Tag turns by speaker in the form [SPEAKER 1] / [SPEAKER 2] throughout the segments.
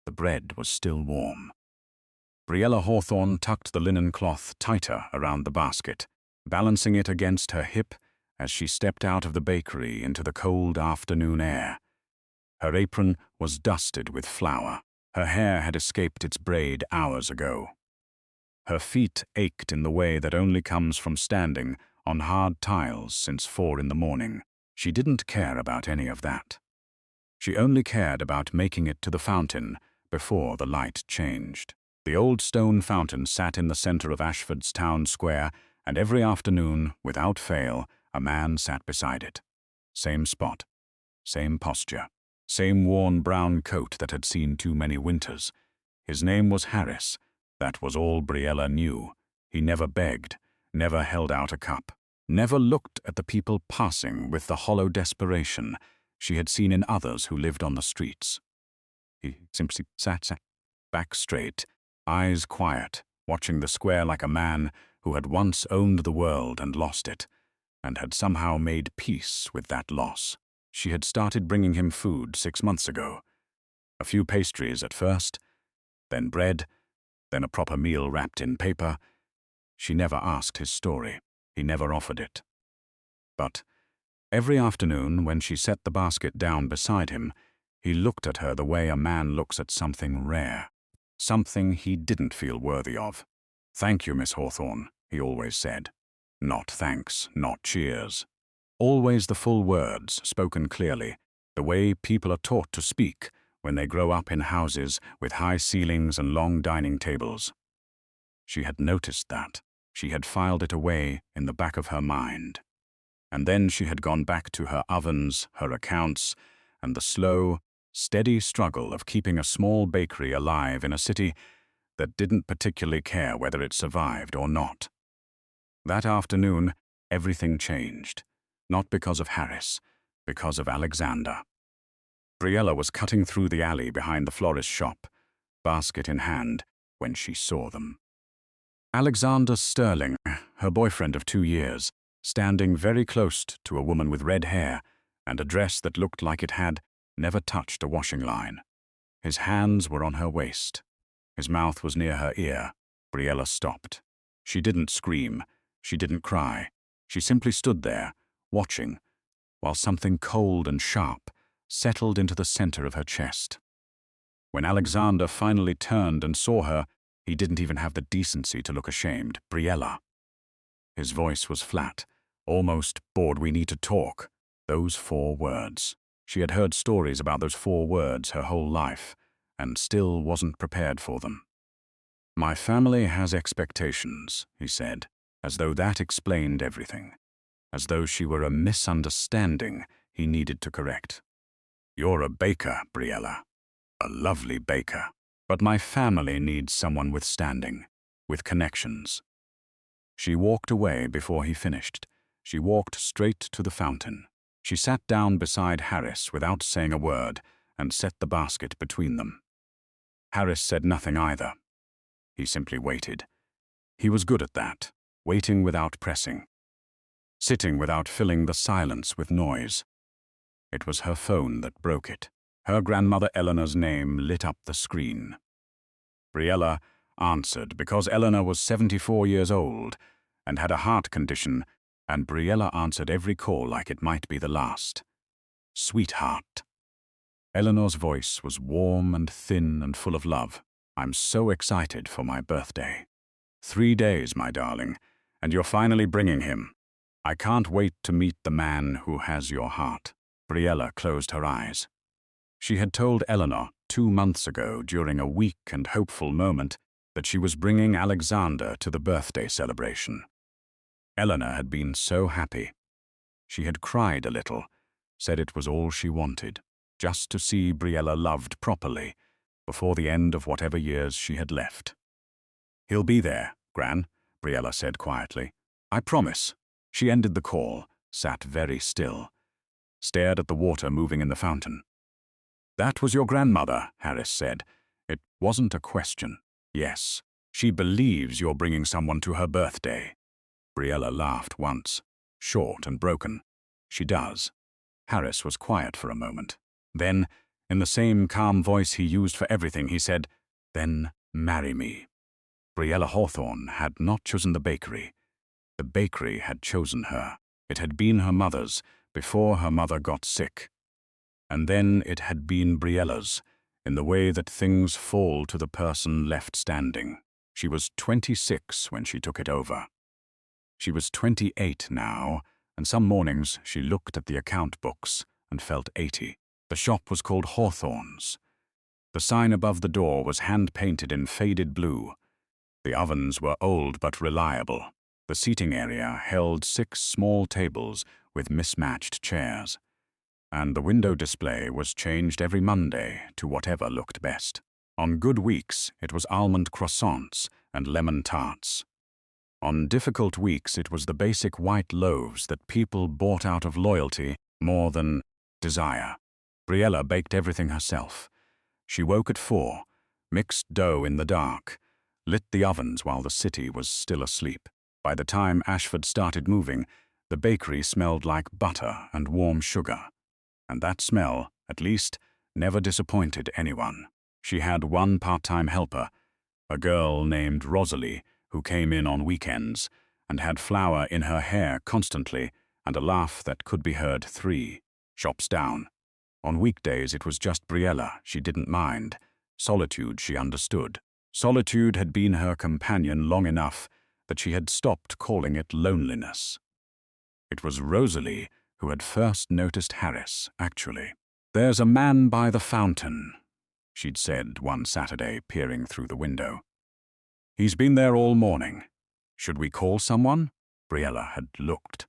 [SPEAKER 1] The bread was still warm. Brielle Hawthorne tucked the linen cloth tighter around the basket, balancing it against her hip as she stepped out of the bakery into the cold afternoon air. Her apron was dusted with flour. Her hair had escaped its braid hours ago. Her feet ached in the way that only comes from standing on hard tiles since 4 in the morning. She didn't care about any of that. She only cared about making it to the fountain before the light changed. The old stone fountain sat in the center of Ashford's town square, and every afternoon, without fail, a man sat beside it. Same spot, same posture, same worn brown coat that had seen too many winters. His name was Harris. That was all Briella knew. He never begged, never held out a cup, never looked at the people passing with the hollow desperation she had seen in others who lived on the streets. He simply sat back straight, eyes quiet, watching the square like a man who had once owned the world and lost it, and had somehow made peace with that loss. She had started bringing him food 6 months ago. A few pastries at first, then bread, then a proper meal wrapped in paper. She never asked his story. He never offered it. But every afternoon, when she set the basket down beside him, he looked at her the way a man looks at something rare, something he didn't feel worthy of. "Thank you, Miss Hawthorne," he always said. Not thanks, not cheers. Always the full words, spoken clearly, the way people are taught to speak when they grow up in houses with high ceilings and long dining tables. She had noticed that. She had filed it away in the back of her mind. And then she had gone back to her ovens, her accounts, and the slow, steady struggle of keeping a small bakery alive in a city that didn't particularly care whether it survived or not. That afternoon, everything changed. Not because of Harris, because of Alexander. Briella was cutting through the alley behind the florist's shop, basket in hand, when she saw them. Alexander Sterling, her boyfriend of 2 years, standing very close to a woman with red hair and a dress that looked like it had never touched a washing line. His hands were on her waist. His mouth was near her ear. Briella stopped. She didn't scream. She didn't cry. She simply stood there, watching, while something cold and sharp settled into the center of her chest. When Alexander finally turned and saw her, he didn't even have the decency to look ashamed. "Briella." His voice was flat, almost "bored, we need to talk." Those 4 words. She had heard stories about those 4 words her whole life, and still wasn't prepared for them. "My family has expectations," he said, as though that explained everything, as though she were a misunderstanding he needed to correct. "You're a baker, Briella. A lovely baker. But my family needs someone with standing, with connections." She walked away before he finished. She walked straight to the fountain. She sat down beside Harris without saying a word and set the basket between them. Harris said nothing either. He simply waited. He was good at that, waiting without pressing, sitting without filling the silence with noise. It was her phone that broke it. Her grandmother Eleanor's name lit up the screen. Briella answered because Eleanor was 74 years old and had a heart condition, and Briella answered every call like it might be the last. "Sweetheart." Eleanor's voice was warm and thin and full of love. "I'm so excited for my birthday. 3 days, my darling, and you're finally bringing him. I can't wait to meet the man who has your heart." Briella closed her eyes. She had told Eleanor 2 months ago, during a weak and hopeful moment, that she was bringing Alexander to the birthday celebration. Eleanor had been so happy. She had cried a little, said it was all she wanted, just to see Briella loved properly before the end of whatever years she had left. "He'll be there, Gran," Briella said quietly. "I promise." She ended the call, sat very still, stared at the water moving in the fountain. "That was your grandmother," Harris said. It wasn't a question. "Yes, she believes you're bringing someone to her birthday." Briella laughed once, short and broken. "She does." Harris was quiet for a moment. Then, In the same calm voice he used for everything, he said, "Then marry me." Brielle Hawthorne had not chosen the bakery. The bakery had chosen her. It had been her mother's before her mother got sick. And then it had been Briella's, in the way that things fall to the person left standing. She was 26 when she took it over. She was 28 now, and some mornings she looked at the account books and felt 80. The shop was called Hawthorne's. The sign above the door was hand-painted in faded blue. The ovens were old but reliable. The seating area held 6 small tables with mismatched chairs. And the window display was changed every Monday to whatever looked best. On good weeks, it was almond croissants and lemon tarts. On difficult weeks, it was the basic white loaves that people bought out of loyalty more than desire. Briella baked everything herself. She woke at 4, mixed dough in the dark, lit the ovens while the city was still asleep. By the time Ashford started moving, the bakery smelled like butter and warm sugar. And that smell, at least, never disappointed anyone. She had one part-time helper, a girl named Rosalie, who came in on weekends and had flour in her hair constantly and a laugh that could be heard 3 shops down. On weekdays it was just Briella she didn't mind. Solitude she understood. Solitude had been her companion long enough that she had stopped calling it loneliness. It was Rosalie who had first noticed Harris, actually. "There's a man by the fountain," she'd said one Saturday, peering through the window. "He's been there all morning. Should we call someone?" Briella had looked,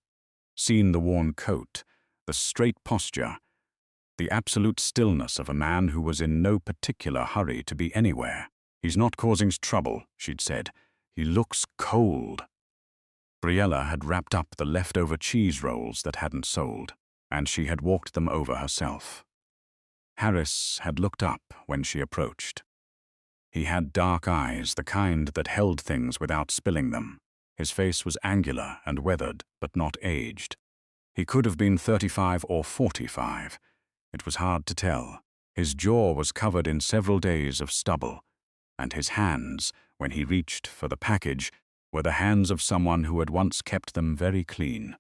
[SPEAKER 1] seen the worn coat, the straight posture, the absolute stillness of a man who was in no particular hurry to be anywhere. "He's not causing trouble," she'd said. "He looks cold." Briella had wrapped up the leftover cheese rolls that hadn't sold, and she had walked them over herself. Harris had looked up when she approached. He had dark eyes, the kind that held things without spilling them. His face was angular and weathered, but not aged. He could have been 35 or 45. It was hard to tell. His jaw was covered in several days of stubble, and his hands, when he reached for the package, were the hands of someone who had once kept them very clean.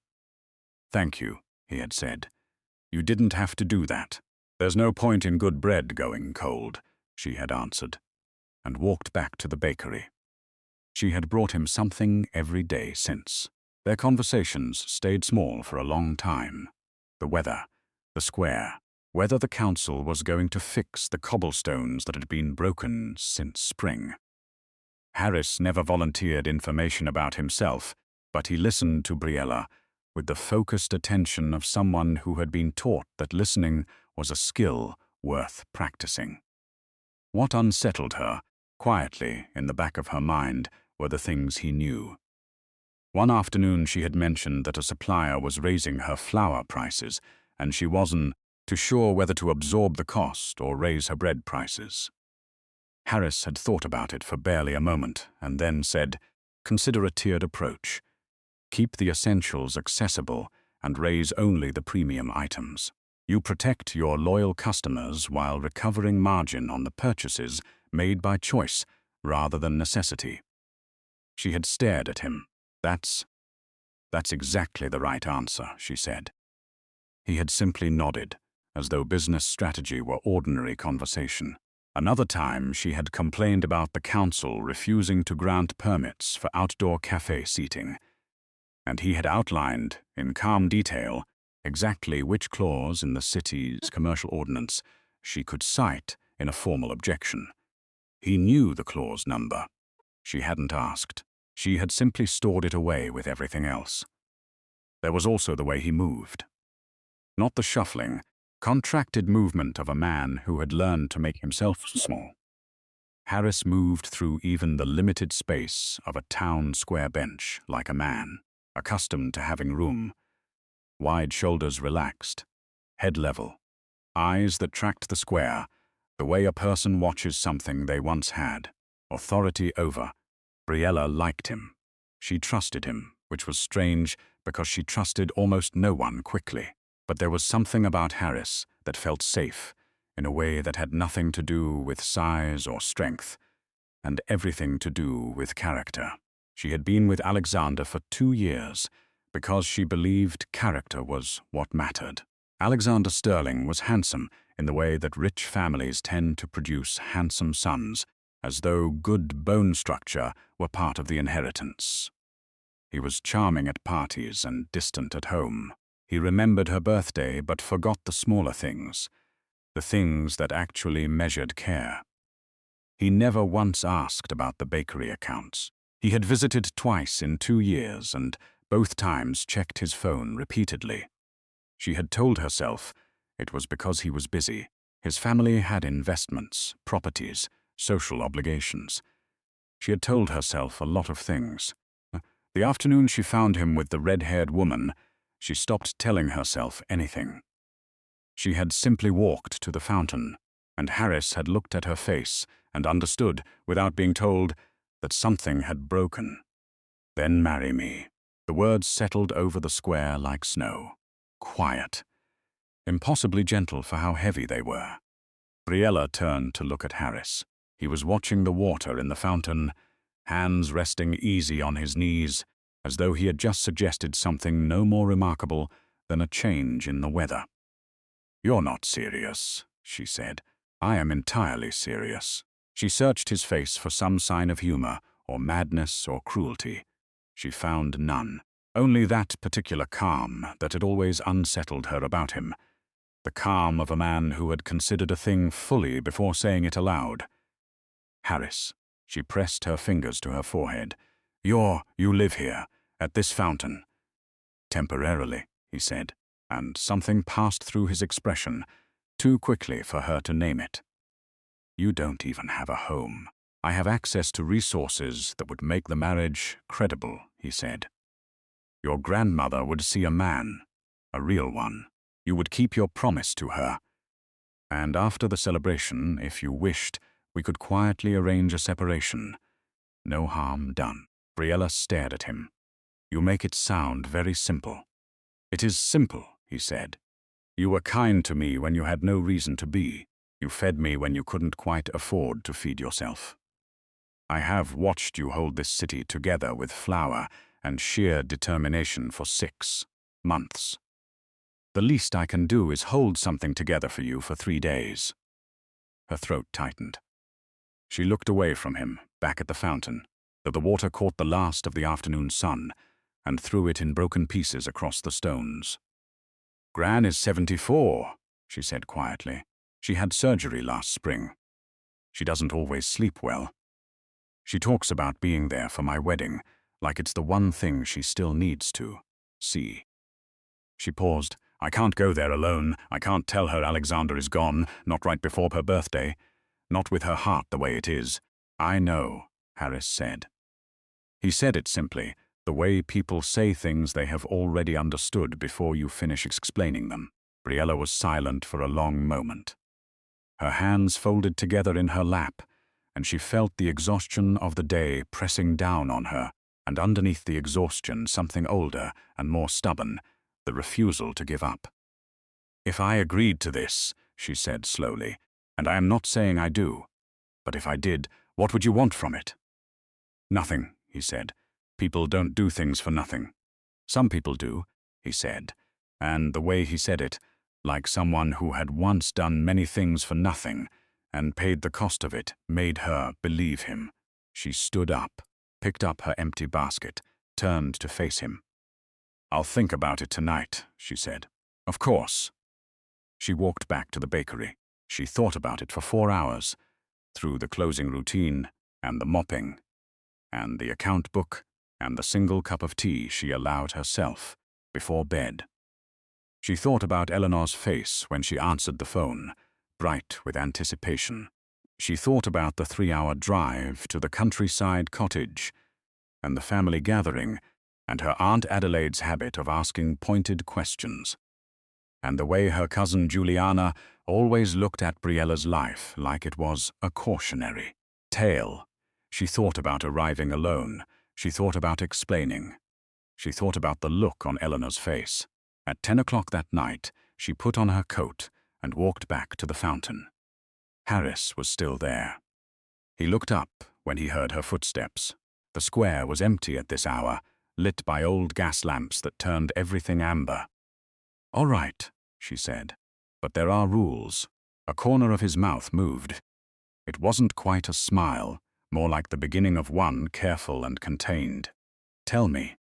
[SPEAKER 1] "Thank you," he had said. "You didn't have to do that. There's no point in good bread going cold," she had answered, and walked back to the bakery. She had brought him something every day since. Their conversations stayed small for a long time. The weather, the square, whether the council was going to fix the cobblestones that had been broken since spring. Harris never volunteered information about himself, but he listened to Briella with the focused attention of someone who had been taught that listening was a skill worth practicing. What unsettled her, quietly in the back of her mind, were the things he knew. One afternoon she had mentioned that a supplier was raising her flour prices, and she wasn't too sure whether to absorb the cost or raise her bread prices. Harris had thought about it for barely a moment, and then said, "Consider a tiered approach. Keep the essentials accessible and raise only the premium items. You protect your loyal customers while recovering margin on the purchases made by choice rather than necessity." She had stared at him. That's exactly the right answer," she said. He had simply nodded, as though business strategy were ordinary conversation. Another time she had complained about the council refusing to grant permits for outdoor cafe seating, and he had outlined, in calm detail, exactly which clause in the city's commercial ordinance she could cite in a formal objection. He knew the clause number. She hadn't asked. She had simply stored it away with everything else. There was also the way he moved. Not the shuffling, contracted movement of a man who had learned to make himself small. Harris moved through even the limited space of a town square bench like a man, accustomed to having room. Wide shoulders relaxed, head level, eyes that tracked the square, the way a person watches something they once had, authority over. Briella liked him. She trusted him, which was strange because she trusted almost no one quickly. But there was something about Harris that felt safe, in a way that had nothing to do with size or strength, and everything to do with character. She had been with Alexander for 2 years because she believed character was what mattered. Alexander Sterling was handsome in the way that rich families tend to produce handsome sons, as though good bone structure were part of the inheritance. He was charming at parties and distant at home. He remembered her birthday but forgot the smaller things, the things that actually measured care. He never once asked about the bakery accounts. He had visited twice in 2 years and both times checked his phone repeatedly. She had told herself it was because he was busy. His family had investments, properties, social obligations. She had told herself a lot of things. The afternoon she found him with the red-haired woman, she stopped telling herself anything. She had simply walked to the fountain, and Harris had looked at her face and understood, without being told, that something had broken. Then marry me. The words settled over the square like snow. Quiet. Impossibly gentle for how heavy they were. Briella turned to look at Harris. He was watching the water in the fountain, hands resting easy on his knees, as though he had just suggested something no more remarkable than a change in the weather. "You're not serious," she said. "I am entirely serious." She searched his face for some sign of humor, or madness, or cruelty. She found none. Only that particular calm that had always unsettled her about him. The calm of a man who had considered a thing fully before saying it aloud. "Harris," she pressed her fingers to her forehead. You live here, at this fountain." "Temporarily," he said, and something passed through his expression, too quickly for her to name it. "You don't even have a home. I have access to resources that would make the marriage credible," he said. "Your grandmother would see a man, a real one. You would keep your promise to her. And after the celebration, if you wished, we could quietly arrange a separation. No harm done." Briella stared at him. "You make it sound very simple." "It is simple," he said. "You were kind to me when you had no reason to be. You fed me when you couldn't quite afford to feed yourself. I have watched you hold this city together with flour and sheer determination for 6 months. The least I can do is hold something together for you for 3 days." Her throat tightened. She looked away from him, back at the fountain, though the water caught the last of the afternoon sun and threw it in broken pieces across the stones. "Gran is 74, she said quietly. "She had surgery last spring. She doesn't always sleep well. She talks about being there for my wedding, like it's the one thing she still needs to see." She paused. "I can't go there alone. I can't tell her Alexander is gone, not right before her birthday. Not with her heart the way it is." "I know," Harris said. He said it simply, the way people say things they have already understood before you finish explaining them. Briella was silent for a long moment. Her hands folded together in her lap, and she felt the exhaustion of the day pressing down on her, and underneath the exhaustion something older and more stubborn, the refusal to give up. "If I agreed to this," she said slowly, "and I am not saying I do, but if I did, what would you want from it?" "Nothing," he said. "People don't do things for nothing." "Some people do," he said, and the way he said it, like someone who had once done many things for nothing and paid the cost of it, made her believe him. She stood up, picked up her empty basket, turned to face him. "I'll think about it tonight," she said. "Of course." She walked back to the bakery. She thought about it for 4 hours, through the closing routine and the mopping, and the account book, and the single cup of tea she allowed herself before bed. She thought about Eleanor's face when she answered the phone, bright with anticipation. She thought about the 3-hour drive to the countryside cottage, and the family gathering, and her Aunt Adelaide's habit of asking pointed questions, and the way her cousin Juliana always looked at Briella's life like it was a cautionary tale. She thought about arriving alone. She thought about explaining. She thought about the look on Eleanor's face. At 10 o'clock that night, she put on her coat and walked back to the fountain. Harris was still there. He looked up when he heard her footsteps. The square was empty at this hour, lit by old gas lamps that turned everything amber. "All right," she said, "but there are rules." A corner of his mouth moved. It wasn't quite a smile, more like the beginning of one, careful and contained. "Tell me.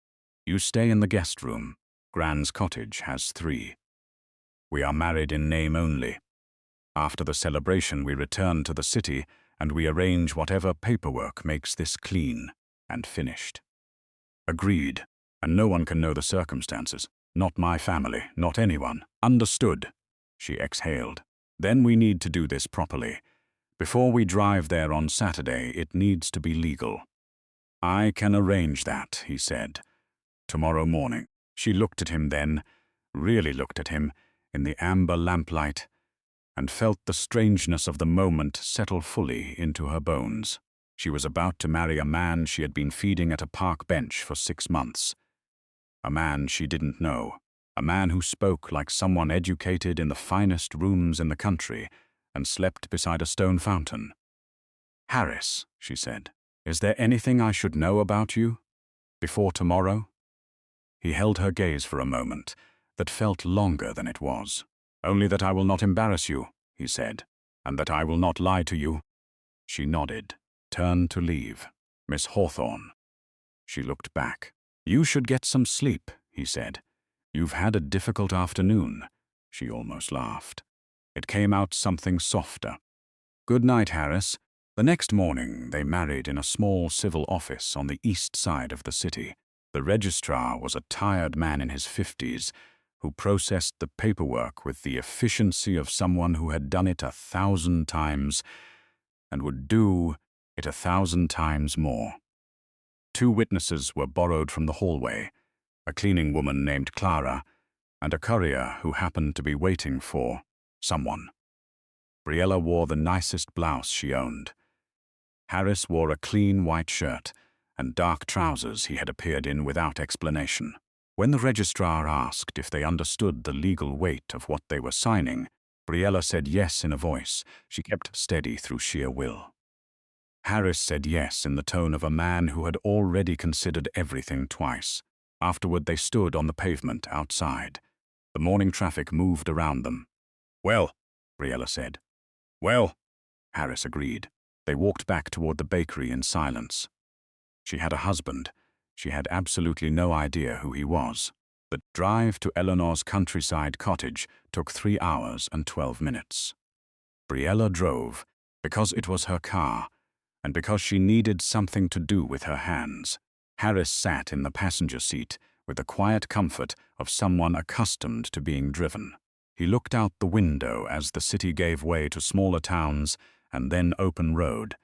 [SPEAKER 1] You stay in the guest room. Gran's cottage has 3. We are married in name only. After the celebration we return to the city and we arrange whatever paperwork makes this clean and finished." "Agreed. And no one can know the circumstances. Not my family, not anyone." "Understood," she exhaled. "Then we need to do this properly. Before we drive there on Saturday, it needs to be legal." "I can arrange that," he said. "Tomorrow morning." She looked at him then, really looked at him, in the amber lamplight, and felt the strangeness of the moment settle fully into her bones. She was about to marry a man she had been feeding at a park bench for 6 months. A man she didn't know. A man who spoke like someone educated in the finest rooms in the country and slept beside a stone fountain. "Harris," she said, "is there anything I should know about you? Before tomorrow?" He held her gaze for a moment that felt longer than it was. "Only that I will not embarrass you," he said, "and that I will not lie to you." She nodded, turned to leave. "Miss Hawthorne." She looked back. "You should get some sleep," he said. "You've had a difficult afternoon." She almost laughed. It came out something softer. "Good night, Harris." The next morning they married in a small civil office on the east side of the city. The registrar was a tired man in his 50s who processed the paperwork with the efficiency of someone who had done it 1,000 times and would do it 1,000 times more. 2 witnesses were borrowed from the hallway, a cleaning woman named Clara and a courier who happened to be waiting for someone. Briella wore the nicest blouse she owned. Harris wore a clean white shirt and dark trousers he had appeared in without explanation. When the registrar asked if they understood the legal weight of what they were signing, Briella said yes in a voice she kept steady through sheer will. Harris said yes in the tone of a man who had already considered everything twice. Afterward they stood on the pavement outside. The morning traffic moved around them. "Well," Briella said. "Well," Harris agreed. They walked back toward the bakery in silence. She had a husband. She had absolutely no idea who he was. The drive to Eleanor's countryside cottage took 3 hours and 12 minutes. Briella drove because it was her car and because she needed something to do with her hands. Harris sat in the passenger seat with the quiet comfort of someone accustomed to being driven. He looked out the window as the city gave way to smaller towns and then open road,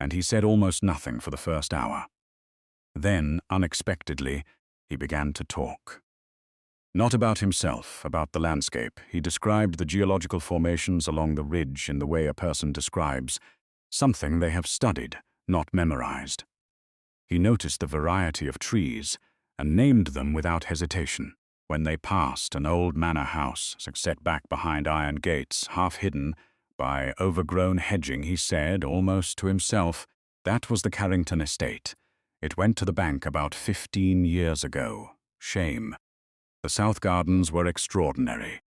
[SPEAKER 1] and he said almost nothing for the first hour. Then, unexpectedly, he began to talk. Not about himself, about the landscape. He described the geological formations along the ridge in the way a person describes something they have studied, not memorized. He noticed the variety of trees and named them without hesitation. When they passed an old manor house set back behind iron gates, half hidden by overgrown hedging, he said, almost to himself, that was the Carrington estate. It went to the bank about 15 years ago. Shame. The South Gardens were extraordinary.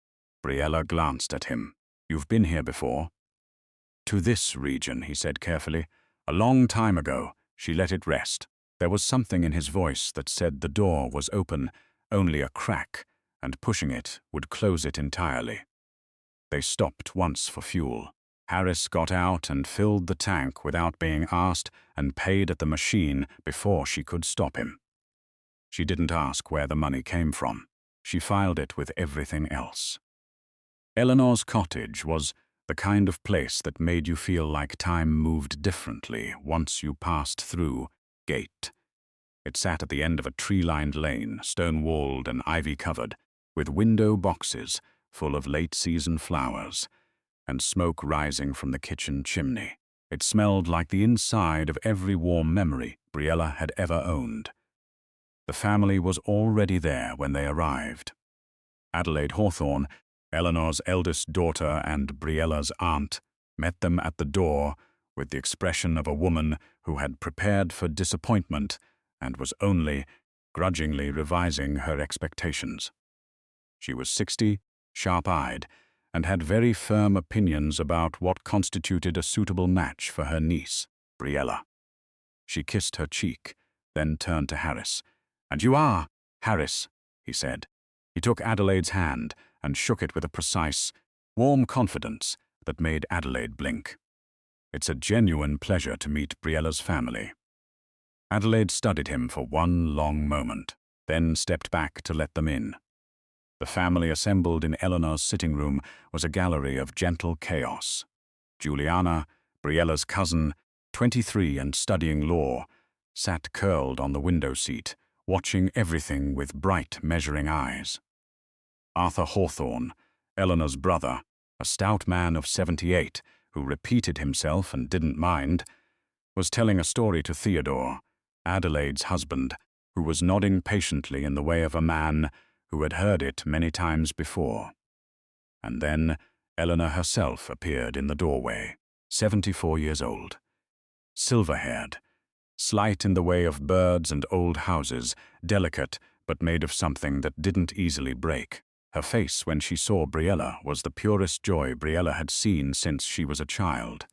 [SPEAKER 1] Briella glanced at him. "You've been here before?" "To this region," he said carefully. "A long time ago." She let it rest. There was something in his voice that said the door was open, only a crack, and pushing it would close it entirely. They stopped once for fuel. Harris got out and filled the tank without being asked and paid at the machine before she could stop him. She didn't ask where the money came from. She filed it with everything else. Eleanor's cottage was the kind of place that made you feel like time moved differently once you passed through gate. It sat at the end of a tree-lined lane, stone-walled and ivy-covered, with window boxes full of late-season flowers, and smoke rising from the kitchen chimney. It smelled like the inside of every warm memory Briella had ever owned. The family was already there when they arrived. Adelaide Hawthorne Eleanor's eldest daughter and Briella's aunt met them at the door with the expression of a woman who had prepared for disappointment and was only grudgingly revising her expectations. She was 60, sharp-eyed, and had very firm opinions about what constituted a suitable match for her niece, Briella. She kissed her cheek, then turned to Harris. "And you are, Harris," he said. He took Adelaide's hand and shook it with a precise, warm confidence that made Adelaide blink. "It's a genuine pleasure to meet Briella's family." Adelaide studied him for one long moment, then stepped back to let them in. The family assembled in Eleanor's sitting room was a gallery of gentle chaos. Juliana, Briella's cousin, 23 and studying law, sat curled on the window seat, watching everything with bright, measuring eyes. Arthur Hawthorne, Eleanor's brother, a stout man of 78, who repeated himself and didn't mind, was telling a story to Theodore, Adelaide's husband, who was nodding patiently in the way of a man who had heard it many times before. And then Eleanor herself appeared in the doorway, 74 years old. Silver-haired, slight in the way of birds and old houses, delicate but made of something that didn't easily break. Her face when she saw Briella was the purest joy Briella had seen since she was a child.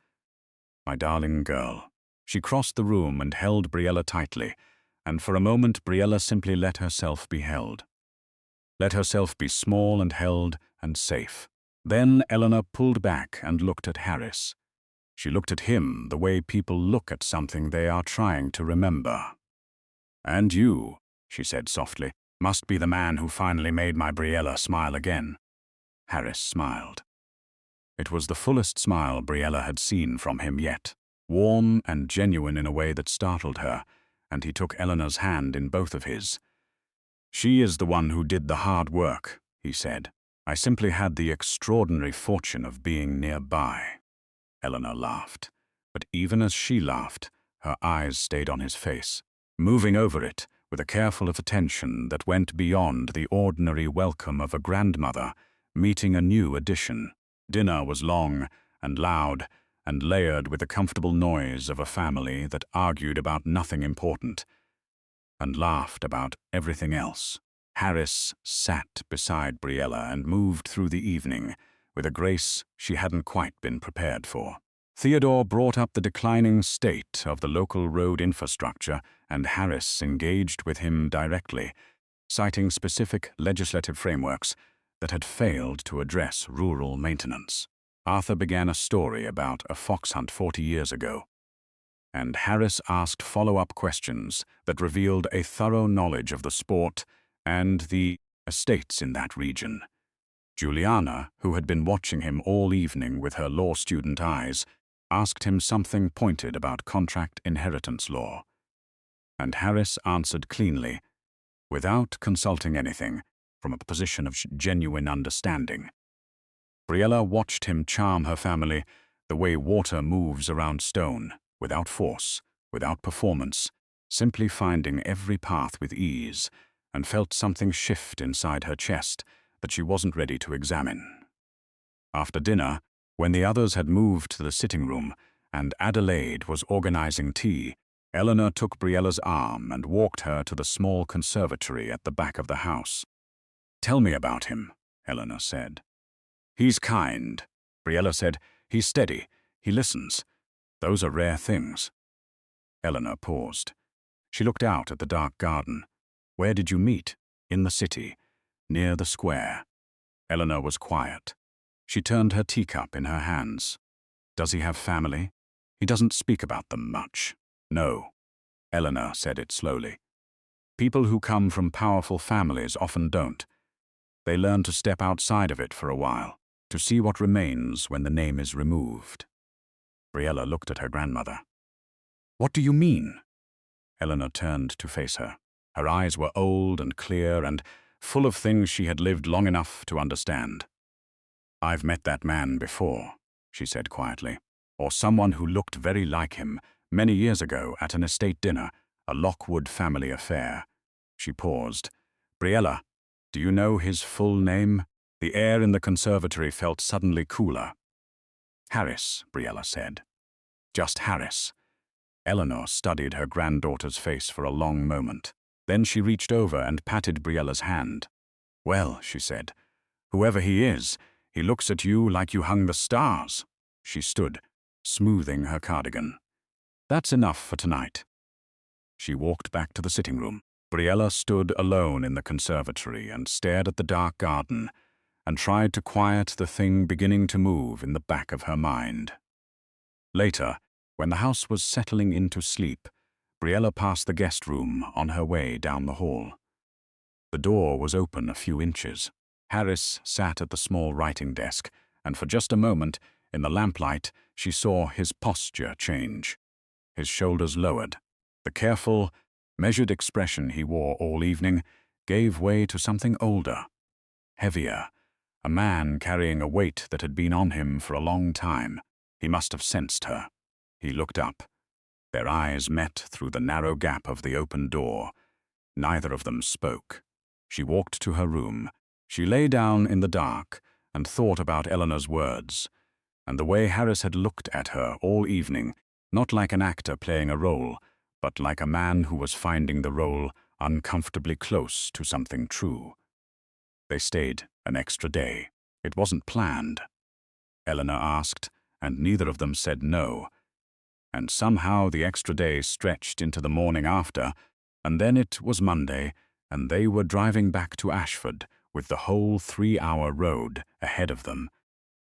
[SPEAKER 1] "My darling girl." She crossed the room and held Briella tightly, and for a moment Briella simply let herself be held. Let herself be small and held and safe. Then Eleanor pulled back and looked at Harris. She looked at him the way people look at something they are trying to remember. "And you," she said softly, "must be the man who finally made my Briella smile again." Harris smiled. It was the fullest smile Briella had seen from him yet, warm and genuine in a way that startled her, and he took Eleanor's hand in both of his. "She is the one who did the hard work," he said. "I simply had the extraordinary fortune of being nearby." Eleanor laughed, but even as she laughed, her eyes stayed on his face, moving over it with a careful attention that went beyond the ordinary welcome of a grandmother meeting a new addition. Dinner was long and loud and layered with the comfortable noise of a family that argued about nothing important and laughed about everything else. Harris sat beside Briella and moved through the evening with a grace she hadn't quite been prepared for. Theodore brought up the declining state of the local road infrastructure, and Harris engaged with him directly, citing specific legislative frameworks that had failed to address rural maintenance. Arthur began a story about a fox hunt 40 years ago, and Harris asked follow-up questions that revealed a thorough knowledge of the sport and the estates in that region. Juliana, who had been watching him all evening with her law student eyes, asked him something pointed about contract inheritance law. And Harris answered cleanly, without consulting anything, from a position of genuine understanding. Briella watched him charm her family the way water moves around stone, without force, without performance, simply finding every path with ease, and felt something shift inside her chest that she wasn't ready to examine. After dinner, when the others had moved to the sitting room and Adelaide was organizing tea, Eleanor took Briella's arm and walked her to the small conservatory at the back of the house. "Tell me about him," Eleanor said. "He's kind," Briella said. "He's steady. He listens. Those are rare things." Eleanor paused. She looked out at the dark garden. "Where did you meet?" "In the city, near the square." Eleanor was quiet. She turned her teacup in her hands. "Does he have family?" "He doesn't speak about them much." "No." Eleanor said it slowly. "People who come from powerful families often don't. They learn to step outside of it for a while, to see what remains when the name is removed." Briella looked at her grandmother. "What do you mean?" Eleanor turned to face her. Her eyes were old and clear and full of things she had lived long enough to understand. "I've met that man before," she said quietly, "or someone who looked very like him, many years ago at an estate dinner, a Lockwood family affair." She paused. "Briella, do you know his full name?" The air in the conservatory felt suddenly cooler. "Harris," Briella said. "Just Harris." Eleanor studied her granddaughter's face for a long moment. Then she reached over and patted Briella's hand. "Well," she said, "whoever he is, he looks at you like you hung the stars." She stood, smoothing her cardigan. "That's enough for tonight." She walked back to the sitting room. Briella stood alone in the conservatory and stared at the dark garden and tried to quiet the thing beginning to move in the back of her mind. Later, when the house was settling into sleep, Briella passed the guest room on her way down the hall. The door was open a few inches. Harris sat at the small writing desk, and for just a moment, in the lamplight, she saw his posture change. His shoulders lowered. The careful, measured expression he wore all evening gave way to something older, heavier, a man carrying a weight that had been on him for a long time. He must have sensed her. He looked up. Their eyes met through the narrow gap of the open door. Neither of them spoke. She walked to her room. She lay down in the dark and thought about Eleanor's words, and the way Harris had looked at her all evening, not like an actor playing a role, but like a man who was finding the role uncomfortably close to something true. They stayed an extra day. It wasn't planned. Eleanor asked, and neither of them said no. And somehow the extra day stretched into the morning after, and then it was Monday, and they were driving back to Ashford with the whole 3-hour road ahead of them,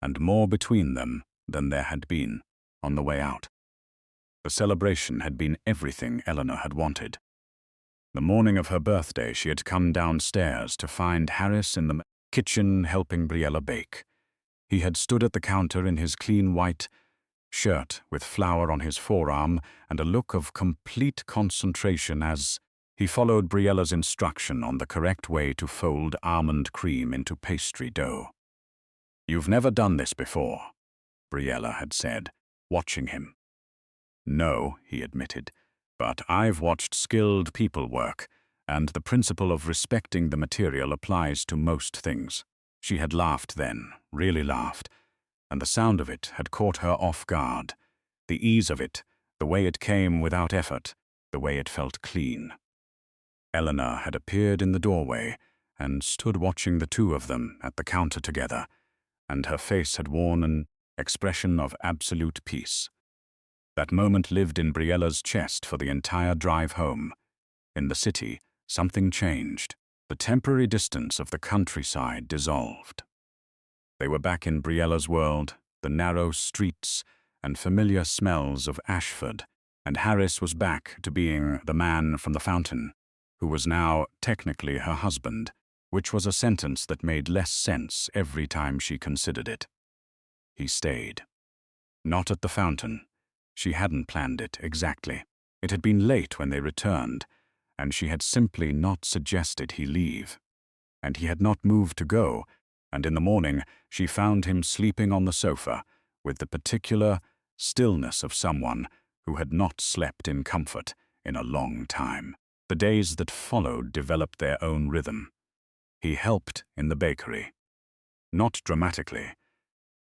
[SPEAKER 1] and more between them than there had been on the way out. The celebration had been everything Eleanor had wanted. The morning of her birthday, she had come downstairs to find Harris in the kitchen helping Briella bake. He had stood at the counter in his clean white shirt with flour on his forearm and a look of complete concentration as he followed Briella's instruction on the correct way to fold almond cream into pastry dough. "You've never done this before," Briella had said, watching him. "No," he admitted, "but I've watched skilled people work, and the principle of respecting the material applies to most things." She had laughed then, really laughed, and the sound of it had caught her off guard. The ease of it, the way it came without effort, the way it felt clean. Eleanor had appeared in the doorway and stood watching the two of them at the counter together, and her face had worn an expression of absolute peace. That moment lived in Briella's chest for the entire drive home. In the city, something changed. The temporary distance of the countryside dissolved. They were back in Briella's world, the narrow streets and familiar smells of Ashford, and Harris was back to being the man from the fountain, who was now technically her husband, which was a sentence that made less sense every time she considered it. He stayed. Not at the fountain. She hadn't planned it exactly. It had been late when they returned, and she had simply not suggested he leave. And he had not moved to go, and in the morning she found him sleeping on the sofa with the particular stillness of someone who had not slept in comfort in a long time. The days that followed developed their own rhythm. He helped in the bakery. Not dramatically,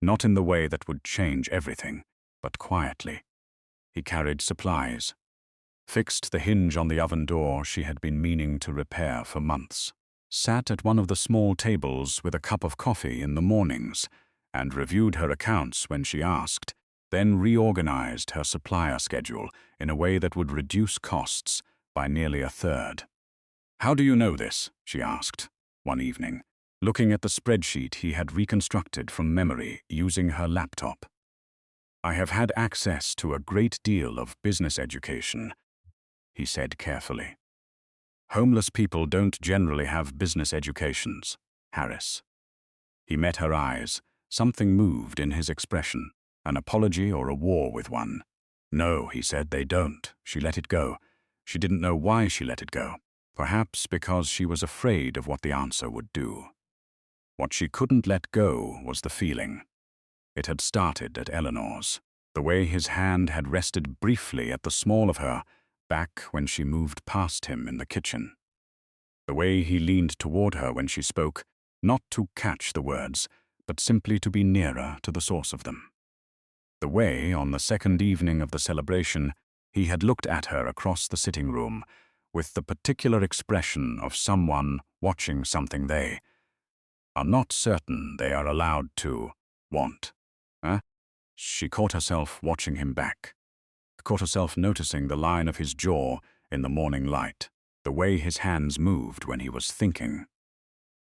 [SPEAKER 1] not in the way that would change everything, but quietly. He carried supplies, fixed the hinge on the oven door she had been meaning to repair for months, sat at one of the small tables with a cup of coffee in the mornings, and reviewed her accounts when she asked, then reorganized her supplier schedule in a way that would reduce costs by nearly a third. "How do you know this?" she asked, one evening, looking at the spreadsheet he had reconstructed from memory using her laptop. "I have had access to a great deal of business education," he said carefully. "Homeless people don't generally have business educations, Harris." He met her eyes. Something moved in his expression, an apology or a war with one. "No," he said, "they don't." She let it go. She didn't know why she let it go. Perhaps because she was afraid of what the answer would do. What she couldn't let go was the feeling. It had started at Eleanor's. The way his hand had rested briefly at the small of her, back when she moved past him in the kitchen. The way he leaned toward her when she spoke, not to catch the words, but simply to be nearer to the source of them. The way, on the second evening of the celebration, he had looked at her across the sitting room, with the particular expression of someone watching something they are not certain they are allowed to want. She caught herself watching him back, caught herself noticing the line of his jaw in the morning light, the way his hands moved when he was thinking,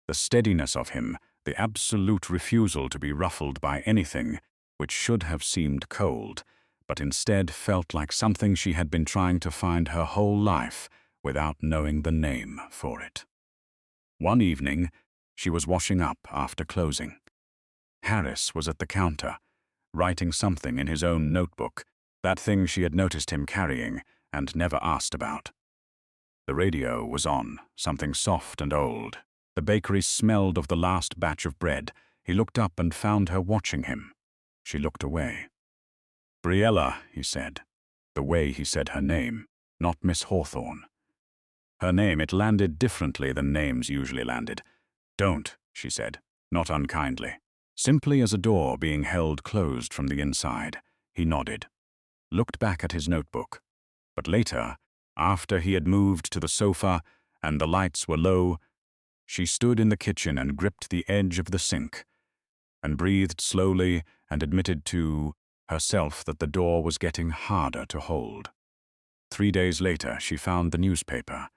[SPEAKER 1] the steadiness of him, the absolute refusal to be ruffled by anything which should have seemed cold, but instead felt like something she had been trying to find her whole life without knowing the name for it. One evening, she was washing up after closing. Harris was at the counter, writing something in his own notebook, that thing she had noticed him carrying and never asked about. The radio was on, something soft and old. The bakery smelled of the last batch of bread. He looked up and found her watching him. She looked away. "Briella," he said, the way he said her name, not Miss Hawthorne. Her name, it landed differently than names usually landed. "Don't," she said, not unkindly. Simply as a door being held closed from the inside. He nodded, looked back at his notebook. But later, after he had moved to the sofa and the lights were low, she stood in the kitchen and gripped the edge of the sink, and breathed slowly and admitted to herself that the door was getting harder to hold. 3 days later, she found the newspaper.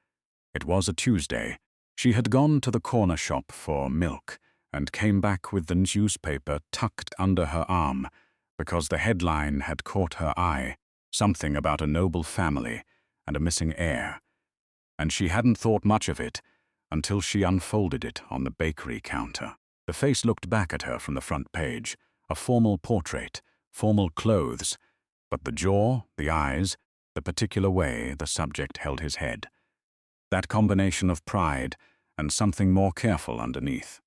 [SPEAKER 1] It was a Tuesday. She had gone to the corner shop for milk and came back with the newspaper tucked under her arm because the headline had caught her eye, something about a noble family and a missing heir, and she hadn't thought much of it until she unfolded it on the bakery counter. The face looked back at her from the front page, a formal portrait, formal clothes, but the jaw, the eyes, the particular way the subject held his head. That combination of pride and something more careful underneath.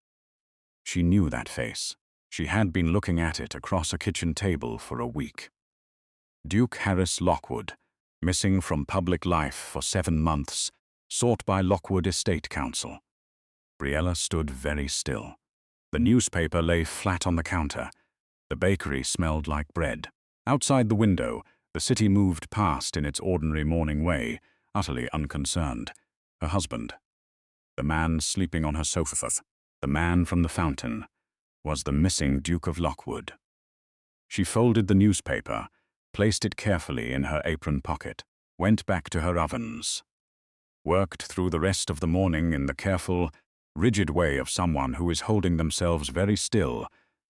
[SPEAKER 1] She knew that face. She had been looking at it across a kitchen table for a week. Duke Harris Lockwood, missing from public life for 7 months, sought by Lockwood Estate Council. Briella stood very still. The newspaper lay flat on the counter. The bakery smelled like bread. Outside the window, the city moved past in its ordinary morning way, utterly unconcerned. Her husband, the man sleeping on her sofa, the man from the fountain, was the missing Duke of Lockwood. She folded the newspaper, placed it carefully in her apron pocket, went back to her ovens, worked through the rest of the morning in the careful, rigid way of someone who is holding themselves very still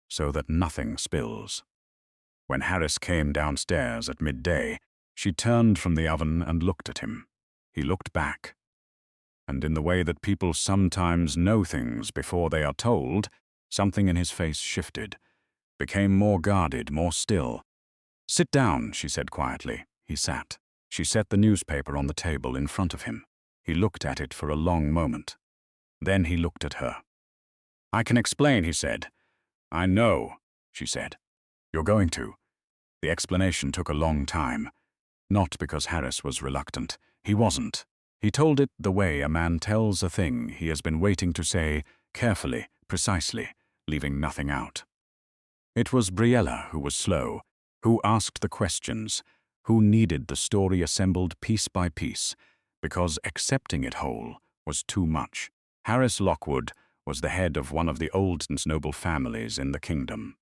[SPEAKER 1] so that nothing spills. When Harris came downstairs at midday, she turned from the oven and looked at him. He looked back. And in the way that people sometimes know things before they are told, something in his face shifted, became more guarded, more still. "Sit down," she said quietly. He sat. She set the newspaper on the table in front of him. He looked at it for a long moment. Then he looked at her. "I can explain," he said. "I know," she said. "You're going to." The explanation took a long time. Not because Harris was reluctant. He wasn't. He told it the way a man tells a thing he has been waiting to say, carefully, precisely, leaving nothing out. It was Briella who was slow, who asked the questions, who needed the story assembled piece by piece, because accepting it whole was too much. Harris Lockwood was the head of one of the oldest noble families in the kingdom.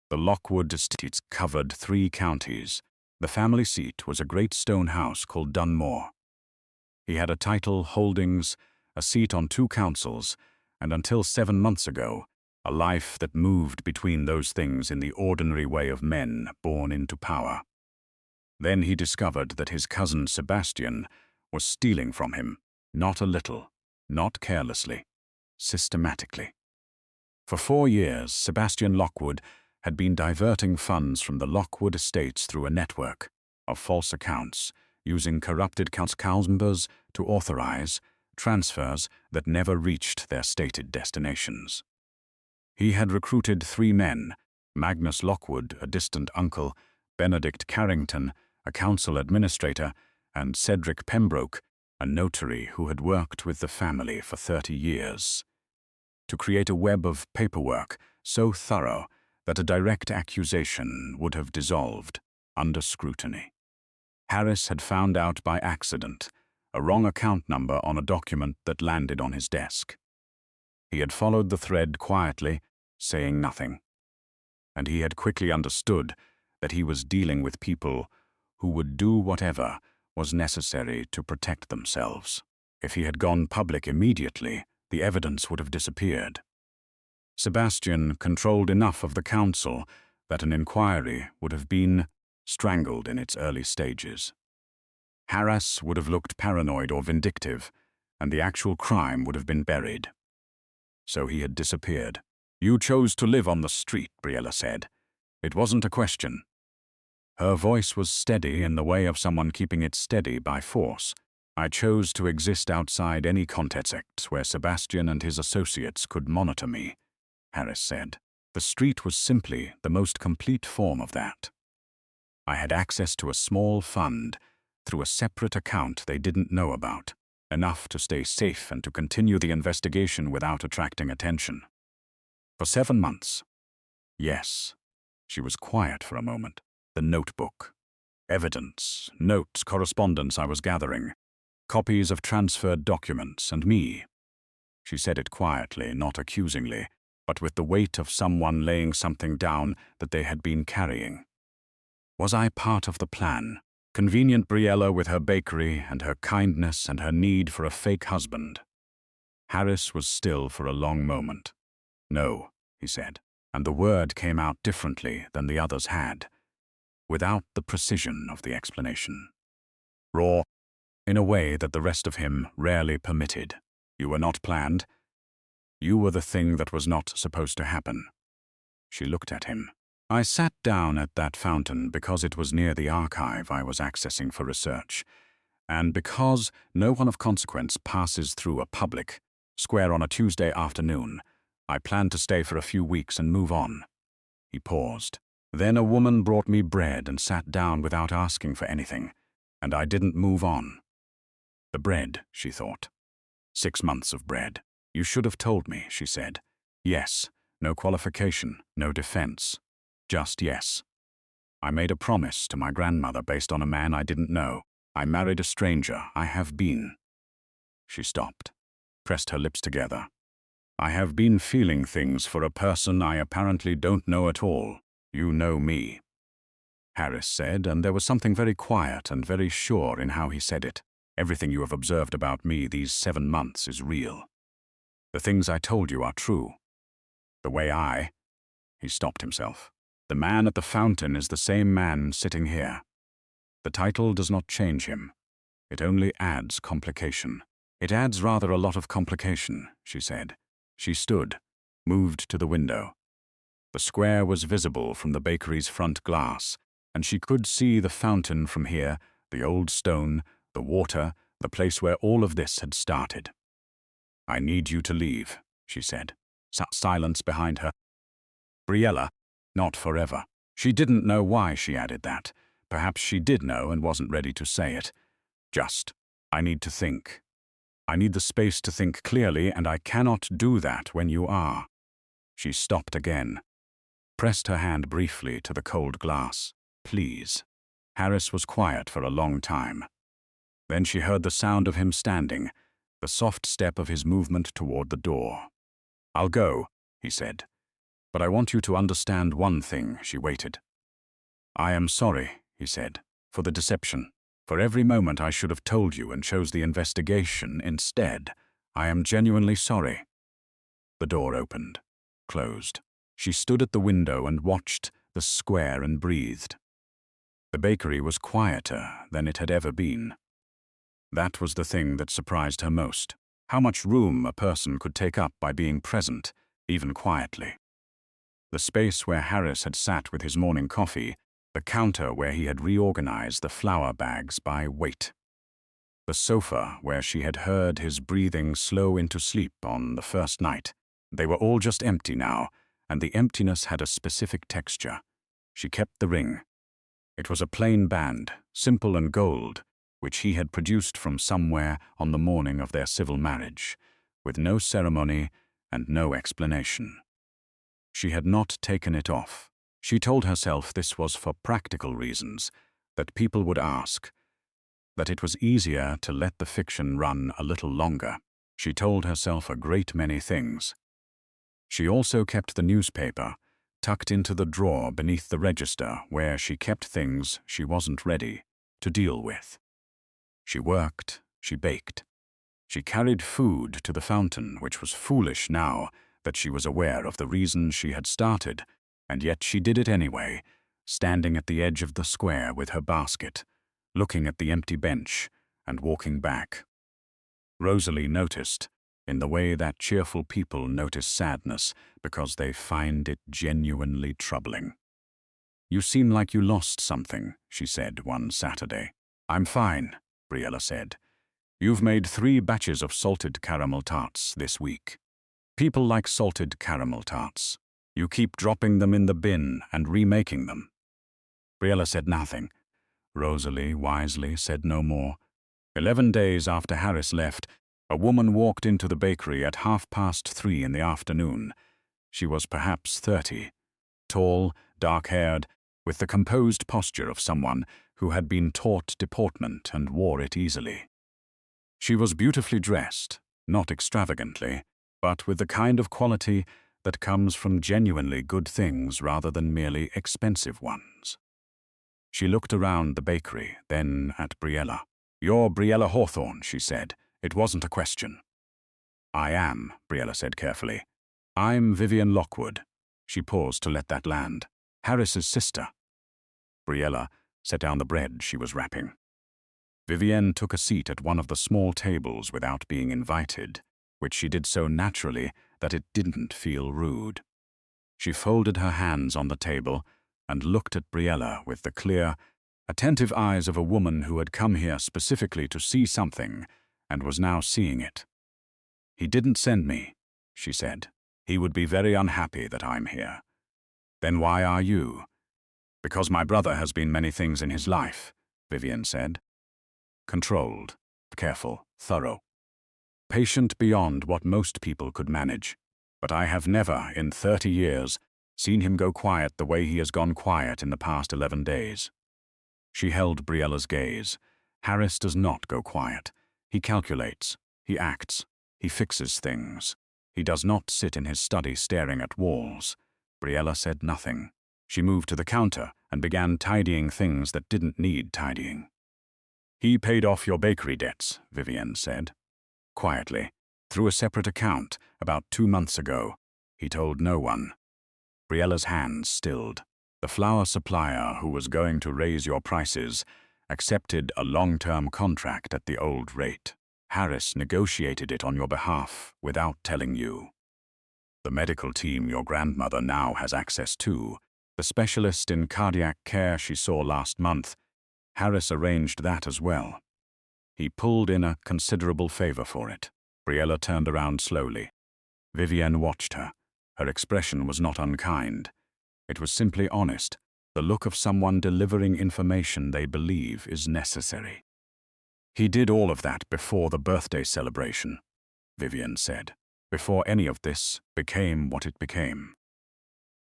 [SPEAKER 1] The Lockwood estates covered 3 counties. The family seat was a great stone house called Dunmore. He had a title, holdings, a seat on 2 councils, and until 7 months ago, a life that moved between those things in the ordinary way of men born into power. Then he discovered that his cousin Sebastian was stealing from him, not a little, not carelessly, systematically. For 4 years, Sebastian Lockwood had been diverting funds from the Lockwood estates through a network of false accounts, using corrupted accounts numbers to authorize transfers that never reached their stated destinations. He had recruited 3 men, Magnus Lockwood, a distant uncle, Benedict Carrington, a council administrator, and Cedric Pembroke, a notary who had worked with the family for 30 years. to create a web of paperwork so thorough that a direct accusation would have dissolved under scrutiny. Harris had found out by accident a wrong account number on a document that landed on his desk. He had followed the thread quietly, saying nothing. And he had quickly understood that he was dealing with people who would do whatever was necessary to protect themselves. If he had gone public immediately, the evidence would have disappeared. Sebastian controlled enough of the council that an inquiry would have been strangled in its early stages. Harris would have looked paranoid or vindictive, and the actual crime would have been buried. So he had disappeared. "You chose to live on the street," Briella said. "It wasn't a question." Her voice was steady in the way of someone keeping it steady by force. "I chose to exist outside any context where Sebastian and his associates could monitor me," Harris said. "The street was simply the most complete form of that. I had access to a small fund through a separate account they didn't know about, enough to stay safe and to continue the investigation without attracting attention. For 7 months. Yes." She was quiet for a moment. "The notebook. Evidence, notes, correspondence I was gathering. Copies of transferred documents, and me." She said it quietly, not accusingly, but with the weight of someone laying something down that they had been carrying. Was I part of the plan? Convenient Briella with her bakery and her kindness and her need for a fake husband. Harris was still for a long moment. "No," he said, and the word came out differently than the others had, without the precision of the explanation. Raw, in a way that the rest of him rarely permitted. "You were not planned. You were the thing that was not supposed to happen." She looked at him. "I sat down at that fountain because it was near the archive I was accessing for research, and because no one of consequence passes through a public square on a Tuesday afternoon, I planned to stay for a few weeks and move on." He paused. "Then a woman brought me bread and sat down without asking for anything, and I didn't move on." The bread, she thought. 6 months of bread. "You should have told me," she said. "Yes, no qualification, no defense. Just yes. I made a promise to my grandmother based on a man I didn't know. I married a stranger. I have been." She stopped, pressed her lips together. "I have been feeling things for a person I apparently don't know at all. You know me," Harris said, and there was something very quiet and very sure in how he said it. "Everything you have observed about me these 7 months is real. The things I told you are true. The way He stopped himself. "The man at the fountain is the same man sitting here. The title does not change him. It only adds complication." "It adds rather a lot of complication," she said. She stood, moved to the window. The square was visible from the bakery's front glass, and she could see the fountain from here, the old stone, the water, the place where all of this had started. "I need you to leave," she said. Silence behind her. "Briella, not forever." She didn't know why she added that. Perhaps she did know and wasn't ready to say it. "Just, I need to think. I need the space to think clearly, and I cannot do that when you are." She stopped again, pressed her hand briefly to the cold glass. "Please." Harris was quiet for a long time. Then she heard the sound of him standing, the soft step of his movement toward the door. "I'll go," he said. "But I want you to understand one thing." She waited. "I am sorry," he said, "for the deception. For every moment I should have told you and chose the investigation instead. I am genuinely sorry." The door opened, closed. She stood at the window and watched the square and breathed. The bakery was quieter than it had ever been. That was the thing that surprised her most. How much room a person could take up by being present, even quietly. The space where Harris had sat with his morning coffee, the counter where he had reorganized the flour bags by weight. The sofa where she had heard his breathing slow into sleep on the first night. They were all just empty now, and the emptiness had a specific texture. She kept the ring. It was a plain band, simple and gold, which he had produced from somewhere on the morning of their civil marriage, with no ceremony and no explanation. She had not taken it off. She told herself this was for practical reasons, that people would ask, that it was easier to let the fiction run a little longer. She told herself a great many things. She also kept the newspaper tucked into the drawer beneath the register where she kept things she wasn't ready to deal with. She worked, she baked. She carried food to the fountain, which was foolish now that she was aware of the reason she had started, and yet she did it anyway, standing at the edge of the square with her basket, looking at the empty bench and walking back. Rosalie noticed, in the way that cheerful people notice sadness because they find it genuinely troubling. "You seem like you lost something," she said one Saturday. "I'm fine," Briella said. "You've made 3 batches of salted caramel tarts this week. People like salted caramel tarts. You keep dropping them in the bin and remaking them." Briella said nothing. Rosalie wisely said no more. 11 days after Harris left, a woman walked into the bakery at 3:30 in the afternoon. She was perhaps 30, tall, dark-haired, with the composed posture of someone who had been taught deportment and wore it easily. She was beautifully dressed, not extravagantly, but with the kind of quality that comes from genuinely good things rather than merely expensive ones. She looked around the bakery, then at Briella. "You're Brielle Hawthorne," she said. "It wasn't a question." "I am," Briella said carefully. "I'm Vivienne Lockwood." She paused to let that land. "Harris's sister." Briella set down the bread she was wrapping. Vivienne took a seat at one of the small tables without being invited, which she did so naturally that it didn't feel rude. She folded her hands on the table and looked at Briella with the clear, attentive eyes of a woman who had come here specifically to see something and was now seeing it. "He didn't send me," she said. "He would be very unhappy that I'm here." "Then why are you?" "Because my brother has been many things in his life," Vivienne said. Controlled, careful, thorough. Patient beyond what most people could manage. But I have never, in 30 years, seen him go quiet the way he has gone quiet in the past 11 days. She held Briella's gaze. Harris does not go quiet. He calculates, he acts, he fixes things. He does not sit in his study staring at walls. Briella said nothing. She moved to the counter and began tidying things that didn't need tidying. "He paid off your bakery debts," Vivienne said. Quietly, through a separate account, about 2 months ago. He told no one. Briella's hands stilled. "The flour supplier who was going to raise your prices accepted a long-term contract at the old rate. Harris negotiated it on your behalf without telling you. The medical team your grandmother now has access to, the specialist in cardiac care she saw last month, Harris arranged that as well. He pulled in a considerable favor for it." Briella turned around slowly. Vivienne watched her. Her expression was not unkind. It was simply honest, the look of someone delivering information they believe is necessary. "He did all of that before the birthday celebration," Vivienne said, "before any of this became what it became.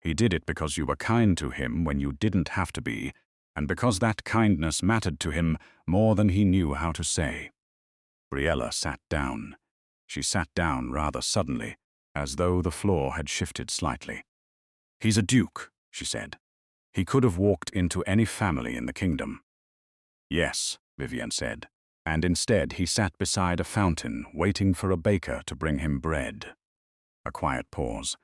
[SPEAKER 1] He did it because you were kind to him when you didn't have to be, and because that kindness mattered to him more than he knew how to say." Briella sat down. She sat down rather suddenly, as though the floor had shifted slightly. "He's a duke," she said. "He could have walked into any family in the kingdom." "Yes," Vivienne said, "and instead he sat beside a fountain waiting for a baker to bring him bread." A quiet pause.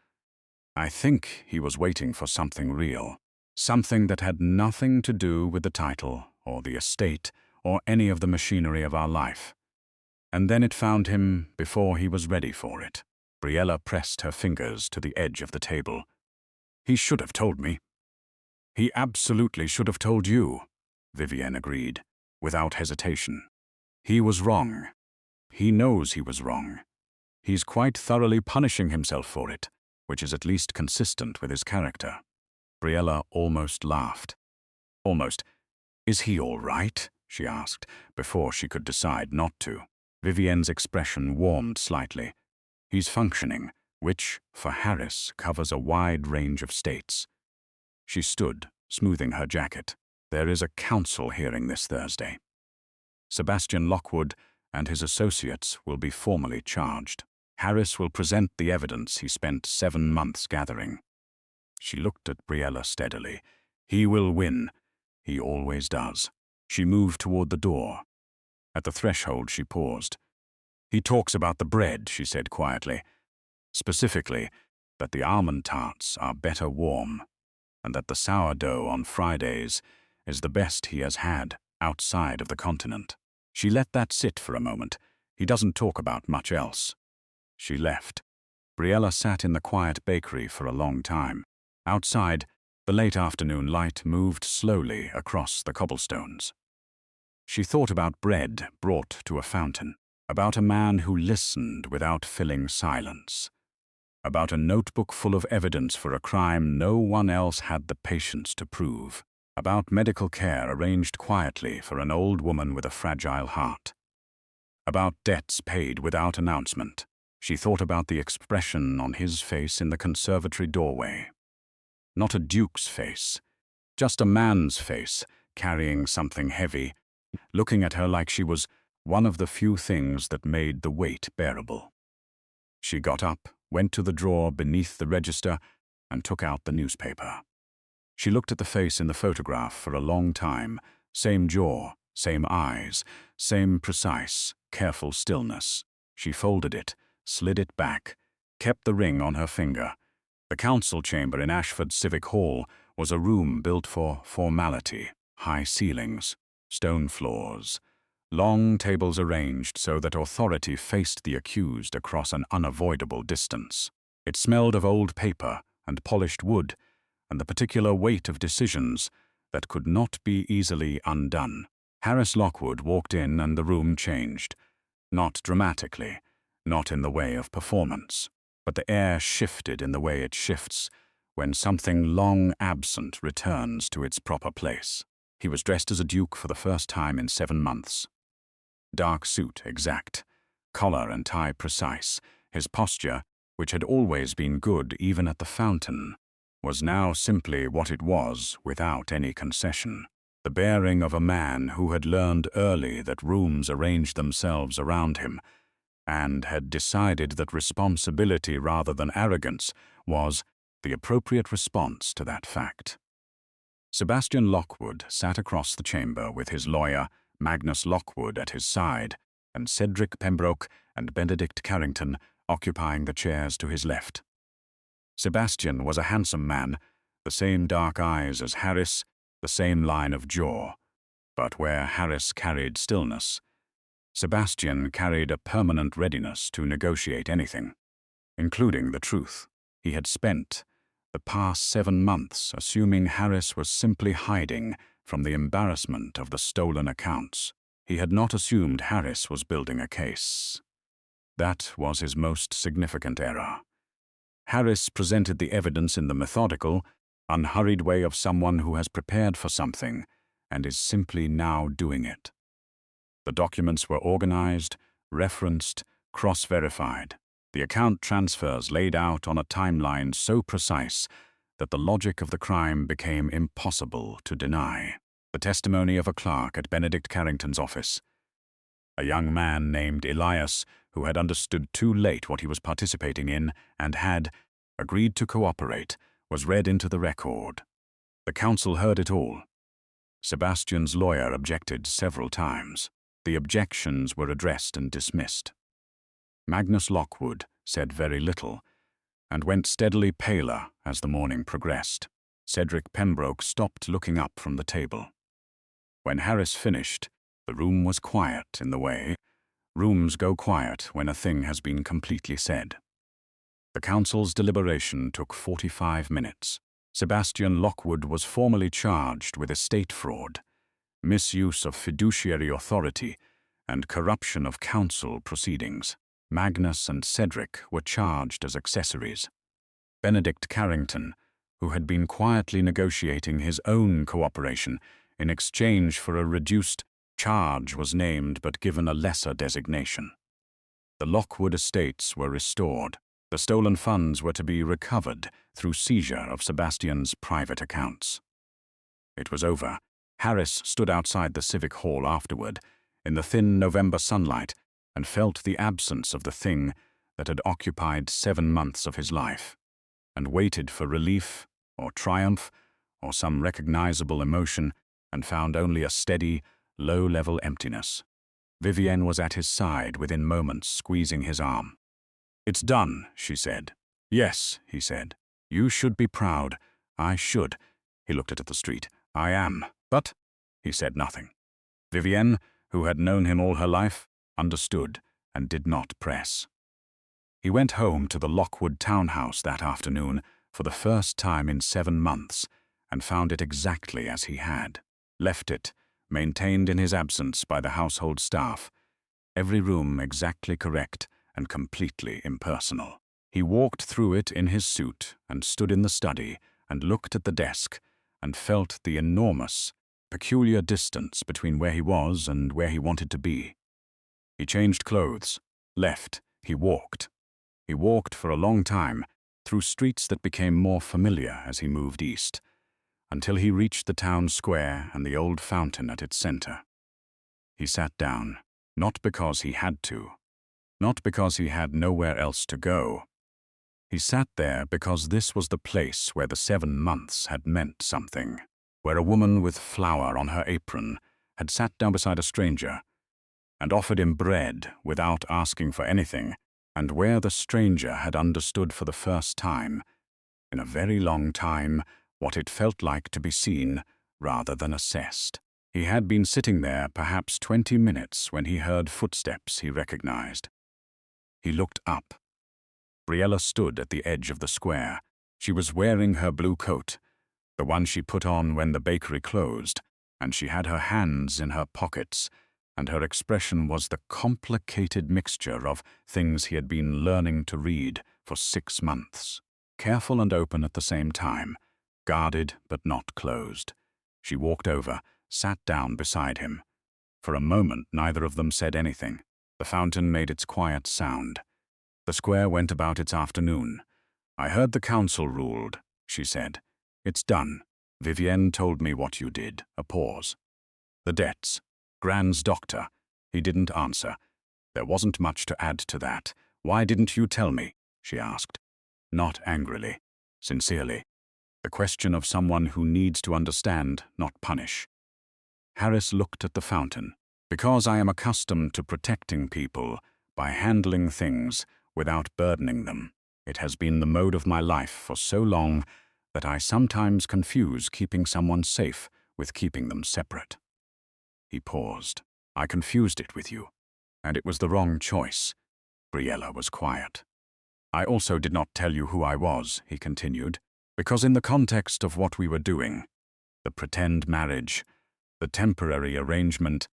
[SPEAKER 1] "I think he was waiting for something real. Something that had nothing to do with the title, or the estate, or any of the machinery of our life. And then it found him before he was ready for it." Briella pressed her fingers to the edge of the table. "He should have told me." "He absolutely should have told you," Vivienne agreed, without hesitation. "He was wrong. He knows he was wrong. He's quite thoroughly punishing himself for it, which is at least consistent with his character." Briella almost laughed. "Almost. Is he all right?" she asked, before she could decide not to. Vivienne's expression warmed slightly. "He's functioning, which, for Harris, covers a wide range of states. She stood, smoothing her jacket. There is a council hearing this Thursday. Sebastian Lockwood and his associates will be formally charged. Harris will present the evidence he spent 7 months gathering. She looked at Briella steadily. He will win. He always does. She moved toward the door. At the threshold, she paused. He talks about the bread, she said quietly. Specifically, that the almond tarts are better warm, and that the sourdough on Fridays is the best he has had outside of the continent. She let that sit for a moment. He doesn't talk about much else. She left. Briella sat in the quiet bakery for a long time. Outside, the late afternoon light moved slowly across the cobblestones. She thought about bread brought to a fountain, about a man who listened without filling silence, about a notebook full of evidence for a crime no one else had the patience to prove, about medical care arranged quietly for an old woman with a fragile heart, about debts paid without announcement. She thought about the expression on his face in the conservatory doorway. Not a duke's face, just a man's face, carrying something heavy, looking at her like she was one of the few things that made the weight bearable. She got up, went to the drawer beneath the register, and took out the newspaper. She looked at the face in the photograph for a long time, same jaw, same eyes, same precise, careful stillness. She folded it, slid it back, kept the ring on her finger. The council chamber in Ashford Civic Hall was a room built for formality, high ceilings, stone floors, long tables arranged so that authority faced the accused across an unavoidable distance. It smelled of old paper and polished wood, and the particular weight of decisions that could not be easily undone. Harris Lockwood walked in and the room changed. Not dramatically, not in the way of performance, but the air shifted in the way it shifts when something long absent returns to its proper place. He was dressed as a duke for the first time in 7 months. Dark suit exact, collar and tie precise. His posture, which had always been good even at the fountain, was now simply what it was without any concession. The bearing of a man who had learned early that rooms arranged themselves around him, and had decided that responsibility rather than arrogance was the appropriate response to that fact. Sebastian Lockwood sat across the chamber with his lawyer, Magnus Lockwood, at his side, and Cedric Pembroke and Benedict Carrington occupying the chairs to his left. Sebastian was a handsome man, the same dark eyes as Harris, the same line of jaw, but where Harris carried stillness, Sebastian carried a permanent readiness to negotiate anything, including the truth. He had spent the past 7 months assuming Harris was simply hiding from the embarrassment of the stolen accounts. He had not assumed Harris was building a case. That was his most significant error. Harris presented the evidence in the methodical, unhurried way of someone who has prepared for something and is simply now doing it. The documents were organized, referenced, cross-verified. The account transfers laid out on a timeline so precise that the logic of the crime became impossible to deny. The testimony of a clerk at Benedict Carrington's office. A young man named Elias, who had understood too late what he was participating in and had agreed to cooperate, was read into the record. The council heard it all. Sebastian's lawyer objected several times. The objections were addressed and dismissed. Magnus Lockwood said very little, and went steadily paler as the morning progressed. Cedric Pembroke stopped looking up from the table. When Harris finished, the room was quiet in the way rooms go quiet when a thing has been completely said. The council's deliberation took 45 minutes. Sebastian Lockwood was formally charged with estate fraud, misuse of fiduciary authority, and corruption of council proceedings. Magnus and Cedric were charged as accessories. Benedict Carrington, who had been quietly negotiating his own cooperation in exchange for a reduced charge, was named but given a lesser designation. The Lockwood estates were restored. The stolen funds were to be recovered through seizure of Sebastian's private accounts. It was over. Harris stood outside the civic hall afterward, in the thin November sunlight, and felt the absence of the thing that had occupied 7 months of his life, and waited for relief, or triumph, or some recognizable emotion, and found only a steady, low-level emptiness. Vivienne was at his side within moments, squeezing his arm. "It's done," she said. "Yes," he said. "You should be proud. I should." He looked at the street. "I am. But—" He said nothing. Vivienne, who had known him all her life, understood and did not press. He went home to the Lockwood townhouse that afternoon for the first time in 7 months and found it exactly as he had left it, maintained in his absence by the household staff, every room exactly correct and completely impersonal. He walked through it in his suit and stood in the study and looked at the desk and felt the enormous, peculiar distance between where he was and where he wanted to be. He changed clothes, left, he walked. He walked for a long time, through streets that became more familiar as he moved east, until he reached the town square and the old fountain at its center. He sat down, not because he had to, not because he had nowhere else to go. He sat there because this was the place where the 7 months had meant something, where a woman with flour on her apron had sat down beside a stranger and offered him bread without asking for anything, and where the stranger had understood for the first time, in a very long time, what it felt like to be seen rather than assessed. He had been sitting there perhaps 20 minutes when he heard footsteps he recognized. He looked up. Briella stood at the edge of the square. She was wearing her blue coat, the one she put on when the bakery closed, and she had her hands in her pockets, and her expression was the complicated mixture of things he had been learning to read for 6 months. Careful and open at the same time, guarded but not closed. She walked over, sat down beside him. For a moment neither of them said anything. The fountain made its quiet sound. The square went about its afternoon. "I heard the council ruled," she said. "It's done. Vivienne told me what you did." A pause. "The debts. Gran's doctor." He didn't answer. There wasn't much to add to that. "Why didn't you tell me?" she asked. Not angrily, sincerely. The question of someone who needs to understand, not punish. Harris looked at the fountain. "Because I am accustomed to protecting people by handling things without burdening them. It has been the mode of my life for so long that I sometimes confuse keeping someone safe with keeping them separate." He paused. "I confused it with you, and it was the wrong choice." Briella was quiet. "I also did not tell you who I was," he continued, "because in the context of what we were doing, the pretend marriage, the temporary arrangement,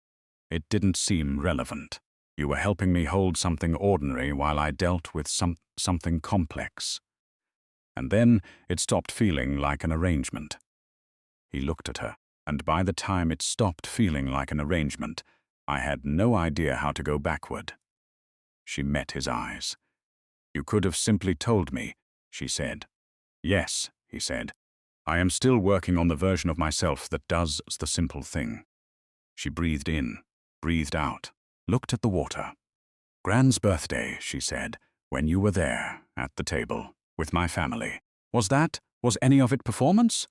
[SPEAKER 1] it didn't seem relevant. You were helping me hold something ordinary while I dealt with something complex. And then it stopped feeling like an arrangement." He looked at her, and by the time it stopped feeling like an arrangement, I had no idea how to go backward. She met his eyes. "You could have simply told me," she said. "Yes," he said. "I am still working on the version of myself that does the simple thing." She breathed in, breathed out, looked at the water. "Gran's birthday," she said, "when you were there, at the table, with my family. Was any of it performance?"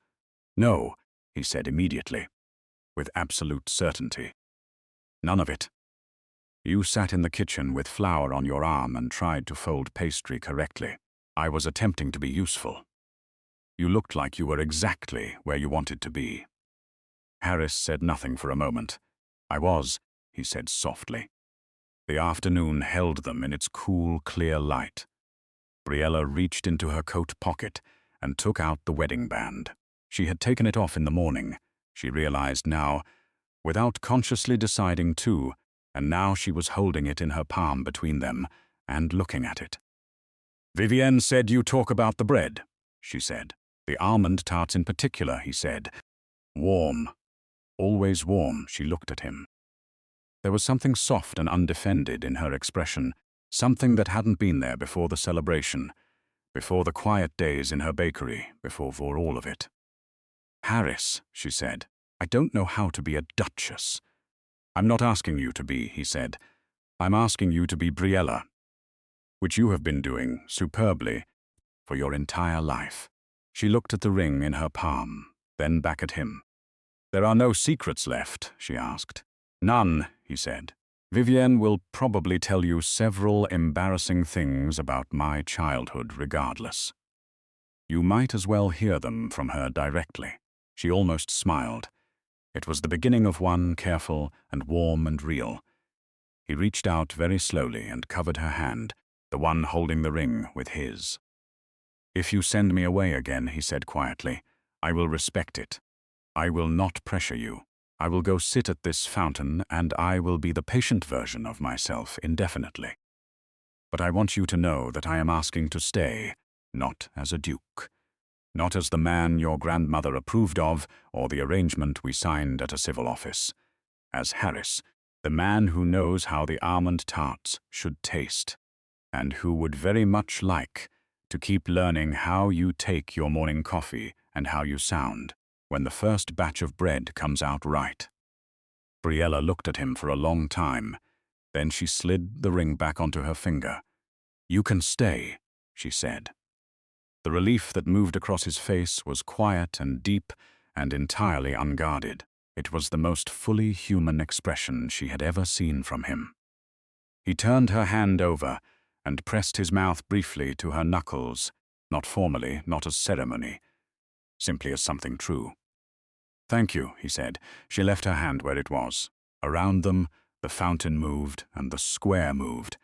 [SPEAKER 1] "No," he said immediately, with absolute certainty. "None of it. You sat in the kitchen with flour on your arm and tried to fold pastry correctly. I was attempting to be useful. You looked like you were exactly where you wanted to be." Harris said nothing for a moment. "I was," he said softly. The afternoon held them in its cool, clear light. Briella reached into her coat pocket and took out the wedding band. She had taken it off in the morning, she realized now, without consciously deciding to, and now she was holding it in her palm between them and looking at it. "Vivienne said you talk about the bread," she said. "The almond tarts in particular," he said. "Warm. Always warm." She looked at him. There was something soft and undefended in her expression, something that hadn't been there before the celebration, before the quiet days in her bakery, before all of it. "Harris," she said, "I don't know how to be a duchess." "I'm not asking you to be," he said. "I'm asking you to be Briella, which you have been doing superbly for your entire life." She looked at the ring in her palm, then back at him. "There are no secrets left?" she asked. "None," he said. "Vivienne will probably tell you several embarrassing things about my childhood regardless. You might as well hear them from her directly." She almost smiled. It was the beginning of one careful and warm and real. He reached out very slowly and covered her hand, the one holding the ring, with his. "If you send me away again," he said quietly, "I will respect it. I will not pressure you. I will go sit at this fountain, and I will be the patient version of myself indefinitely. But I want you to know that I am asking to stay, not as a duke, not as the man your grandmother approved of or the arrangement we signed at a civil office. As Harris, the man who knows how the almond tarts should taste, and who would very much like to keep learning how you take your morning coffee and how you sound when the first batch of bread comes out right." Briella looked at him for a long time. Then she slid the ring back onto her finger. "You can stay," she said. The relief that moved across his face was quiet and deep and entirely unguarded. It was the most fully human expression she had ever seen from him. He turned her hand over and pressed his mouth briefly to her knuckles, not formally, not as ceremony, simply as something true. "Thank you," he said. She left her hand where it was. Around them, the fountain moved and the square moved,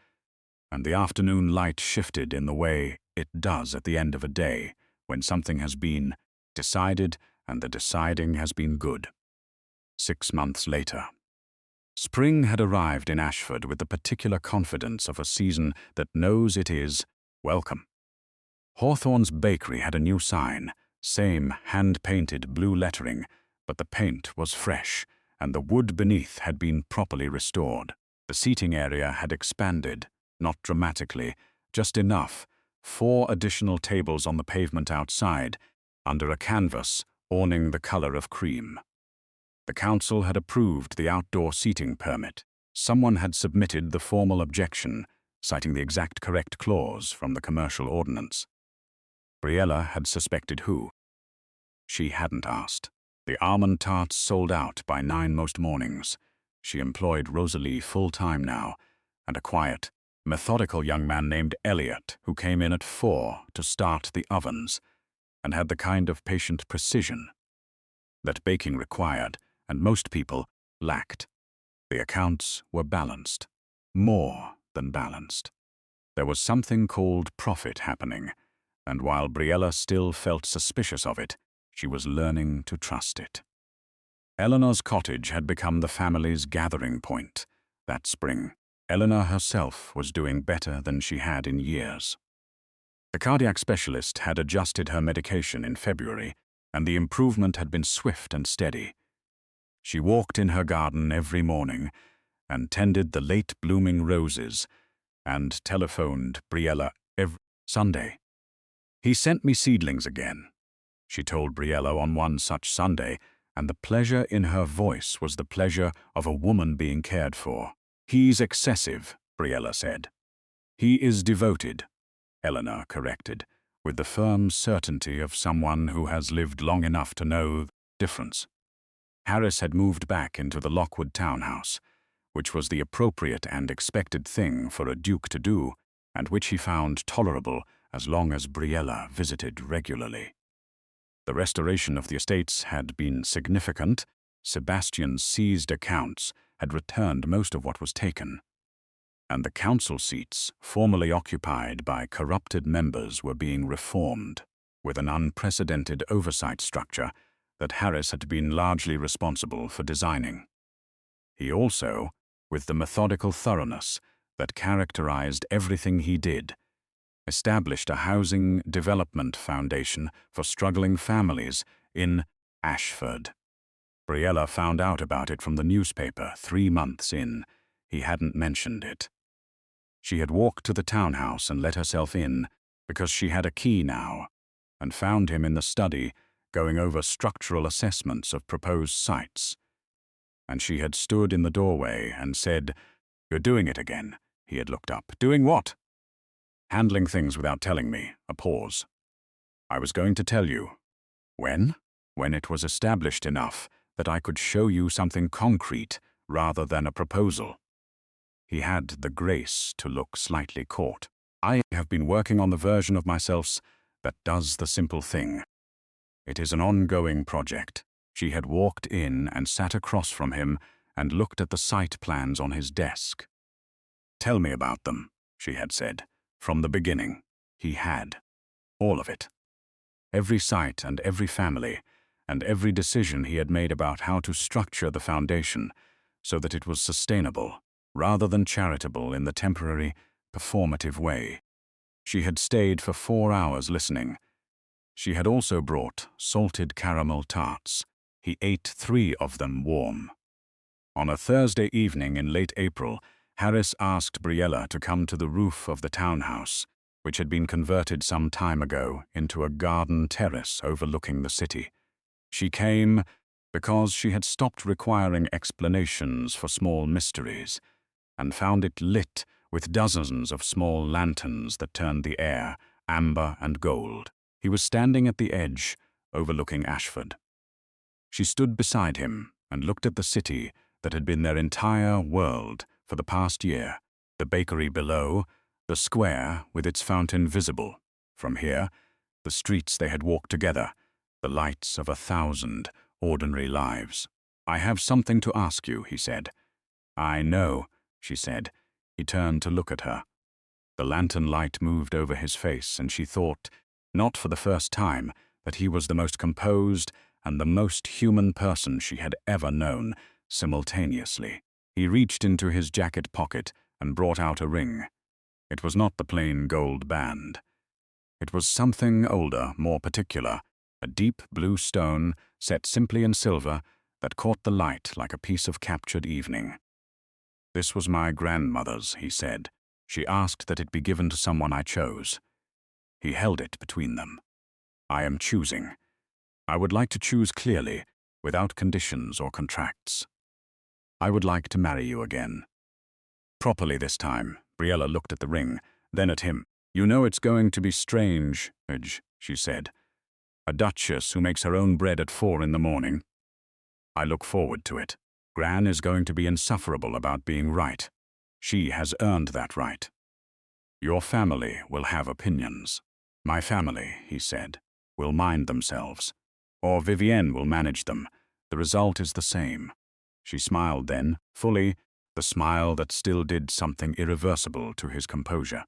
[SPEAKER 1] and the afternoon light shifted in the way it does at the end of a day, when something has been decided and the deciding has been good. 6 months later. Spring had arrived in Ashford with the particular confidence of a season that knows it is welcome. Hawthorne's bakery had a new sign, same hand-painted blue lettering, but the paint was fresh, and the wood beneath had been properly restored. The seating area had expanded, not dramatically, just enough, 4 additional tables on the pavement outside, under a canvas awning the color of cream. The council had approved the outdoor seating permit. Someone had submitted the formal objection, citing the exact correct clause from the commercial ordinance. Briella had suspected who. She hadn't asked. The almond tarts sold out by 9 most mornings. She employed Rosalie full-time now, and a quiet, methodical young man named Elliot who came in at 4 to start the ovens, and had the kind of patient precision that baking required and most people lacked. The accounts were balanced, more than balanced. There was something called profit happening, and while Briella still felt suspicious of it, she was learning to trust it. Eleanor's cottage had become the family's gathering point. That spring, Eleanor herself was doing better than she had in years. The cardiac specialist had adjusted her medication in February, and the improvement had been swift and steady. She walked in her garden every morning and tended the late-blooming roses and telephoned Briella every Sunday. "He sent me seedlings again," she told Briella on one such Sunday, and the pleasure in her voice was the pleasure of a woman being cared for. "He's excessive," Briella said. "He is devoted," Eleanor corrected, with the firm certainty of someone who has lived long enough to know the difference. Harris had moved back into the Lockwood townhouse, which was the appropriate and expected thing for a duke to do, and which he found tolerable as long as Briella visited regularly. The restoration of the estates had been significant. Sebastian's seized accounts had returned most of what was taken, and the council seats formerly occupied by corrupted members were being reformed with an unprecedented oversight structure that Harris had been largely responsible for designing. He also, with the methodical thoroughness that characterized everything he did, established a housing development foundation for struggling families in Ashford. Briella found out about it from the newspaper 3 months in. He hadn't mentioned it. She had walked to the townhouse and let herself in, because she had a key now, and found him in the study, going over structural assessments of proposed sites. And she had stood in the doorway and said, "You're doing it again." He had looked up. "Doing what?" "Handling things without telling me." A pause. "I was going to tell you." "When?" "When it was established enough that I could show you something concrete rather than a proposal." He had the grace to look slightly caught. "I have been working on the version of myself that does the simple thing. It is an ongoing project." She had walked in and sat across from him and looked at the site plans on his desk. "Tell me about them," she had said. From the beginning, he had. All of it. Every site and every family, and every decision he had made about how to structure the foundation so that it was sustainable, rather than charitable in the temporary, performative way. She had stayed for 4 hours listening. She had also brought salted caramel tarts. He ate 3 of them warm. On a Thursday evening in late April, Harris asked Briella to come to the roof of the townhouse, which had been converted some time ago into a garden terrace overlooking the city. She came because she had stopped requiring explanations for small mysteries, and found it lit with dozens of small lanterns that turned the air amber and gold. He was standing at the edge, overlooking Ashford. She stood beside him and looked at the city that had been their entire world for the past year, the bakery below, the square with its fountain visible. From here, the streets they had walked together, the lights of 1,000 ordinary lives. "I have something to ask you," he said. "I know," she said. He turned to look at her. The lantern light moved over his face, and she thought, not for the first time, that he was the most composed and the most human person she had ever known, simultaneously. He reached into his jacket pocket and brought out a ring. It was not the plain gold band. It was something older, more particular, a deep blue stone set simply in silver that caught the light like a piece of captured evening. "This was my grandmother's," he said. "She asked that it be given to someone I chose." He held it between them. "I am choosing. I would like to choose clearly, without conditions or contracts. I would like to marry you again." Properly this time. Briella looked at the ring, then at him. "You know it's going to be strange," she said. "A duchess who makes her own bread at 4 in the morning. I look forward to it. Gran is going to be insufferable about being right. She has earned that right. Your family will have opinions. My family," he said, "will mind themselves. Or Vivienne will manage them. The result is the same." She smiled then, fully, the smile that still did something irreversible to his composure.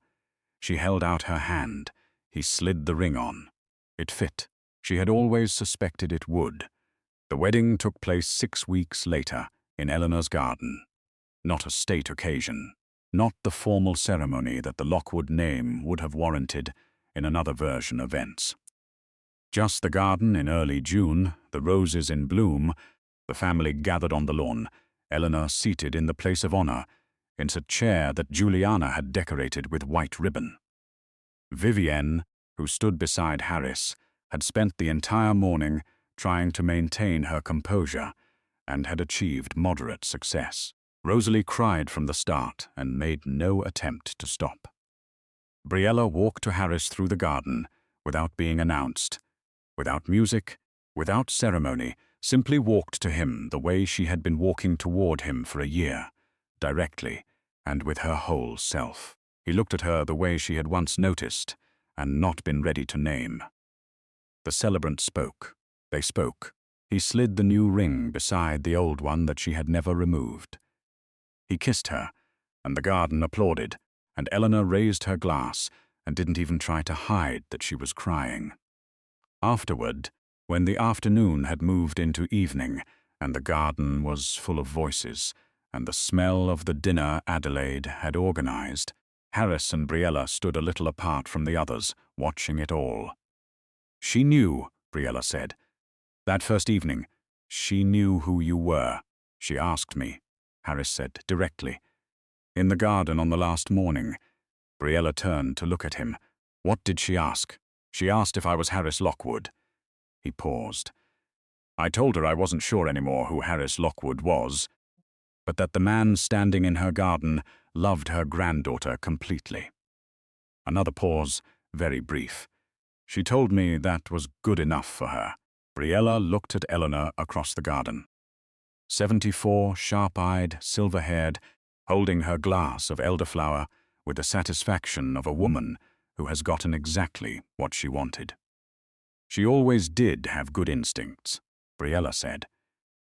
[SPEAKER 1] She held out her hand. He slid the ring on. It fit. She had always suspected it would. The wedding took place 6 weeks later, in Eleanor's garden. Not a state occasion. Not the formal ceremony that the Lockwood name would have warranted in another version of events. Just the garden in early June, the roses in bloom, the family gathered on the lawn, Eleanor seated in the place of honor, in a chair that Juliana had decorated with white ribbon. Vivienne, who stood beside Harris, had spent the entire morning trying to maintain her composure and had achieved moderate success. Rosalie cried from the start and made no attempt to stop. Briella walked to Harris through the garden without being announced, without music, without ceremony, simply walked to him the way she had been walking toward him for a year, directly and with her whole self. He looked at her the way she had once noticed and not been ready to name. The celebrant spoke. They spoke. He slid the new ring beside the old one that she had never removed. He kissed her, and the garden applauded, and Eleanor raised her glass and didn't even try to hide that she was crying. Afterward, when the afternoon had moved into evening, and the garden was full of voices, and the smell of the dinner Adelaide had organized, Harris and Briella stood a little apart from the others, watching it all. "She knew," Briella said. "That first evening, she knew who you were. She asked me," Harris said directly. In the garden on the last morning, Briella turned to look at him. What did she ask? She asked if I was Harris Lockwood. He paused. I told her I wasn't sure anymore who Harris Lockwood was, but that the man standing in her garden loved her granddaughter completely. Another pause, very brief. She told me that was good enough for her. Briella looked at Eleanor across the garden. 74, sharp-eyed, silver-haired, holding her glass of elderflower with the satisfaction of a woman who has gotten exactly what she wanted. She always did have good instincts, Briella said.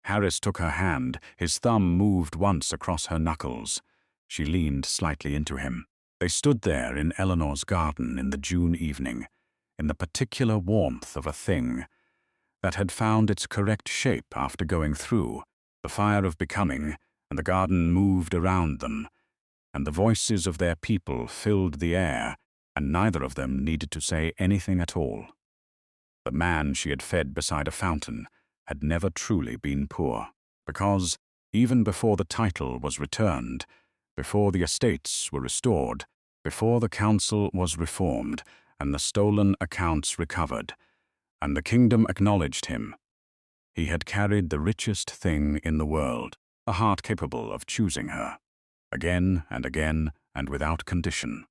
[SPEAKER 1] Harris took her hand. His thumb moved once across her knuckles. She leaned slightly into him. They stood there in Eleanor's garden in the June evening, in the particular warmth of a thing that had found its correct shape after going through the fire of becoming, and the garden moved around them, and the voices of their people filled the air, and neither of them needed to say anything at all. The man she had fed beside a fountain had never truly been poor, because, even before the title was returned, before the estates were restored, before the council was reformed, and the stolen accounts recovered, and the kingdom acknowledged him, he had carried the richest thing in the world, a heart capable of choosing her, again and again and without condition.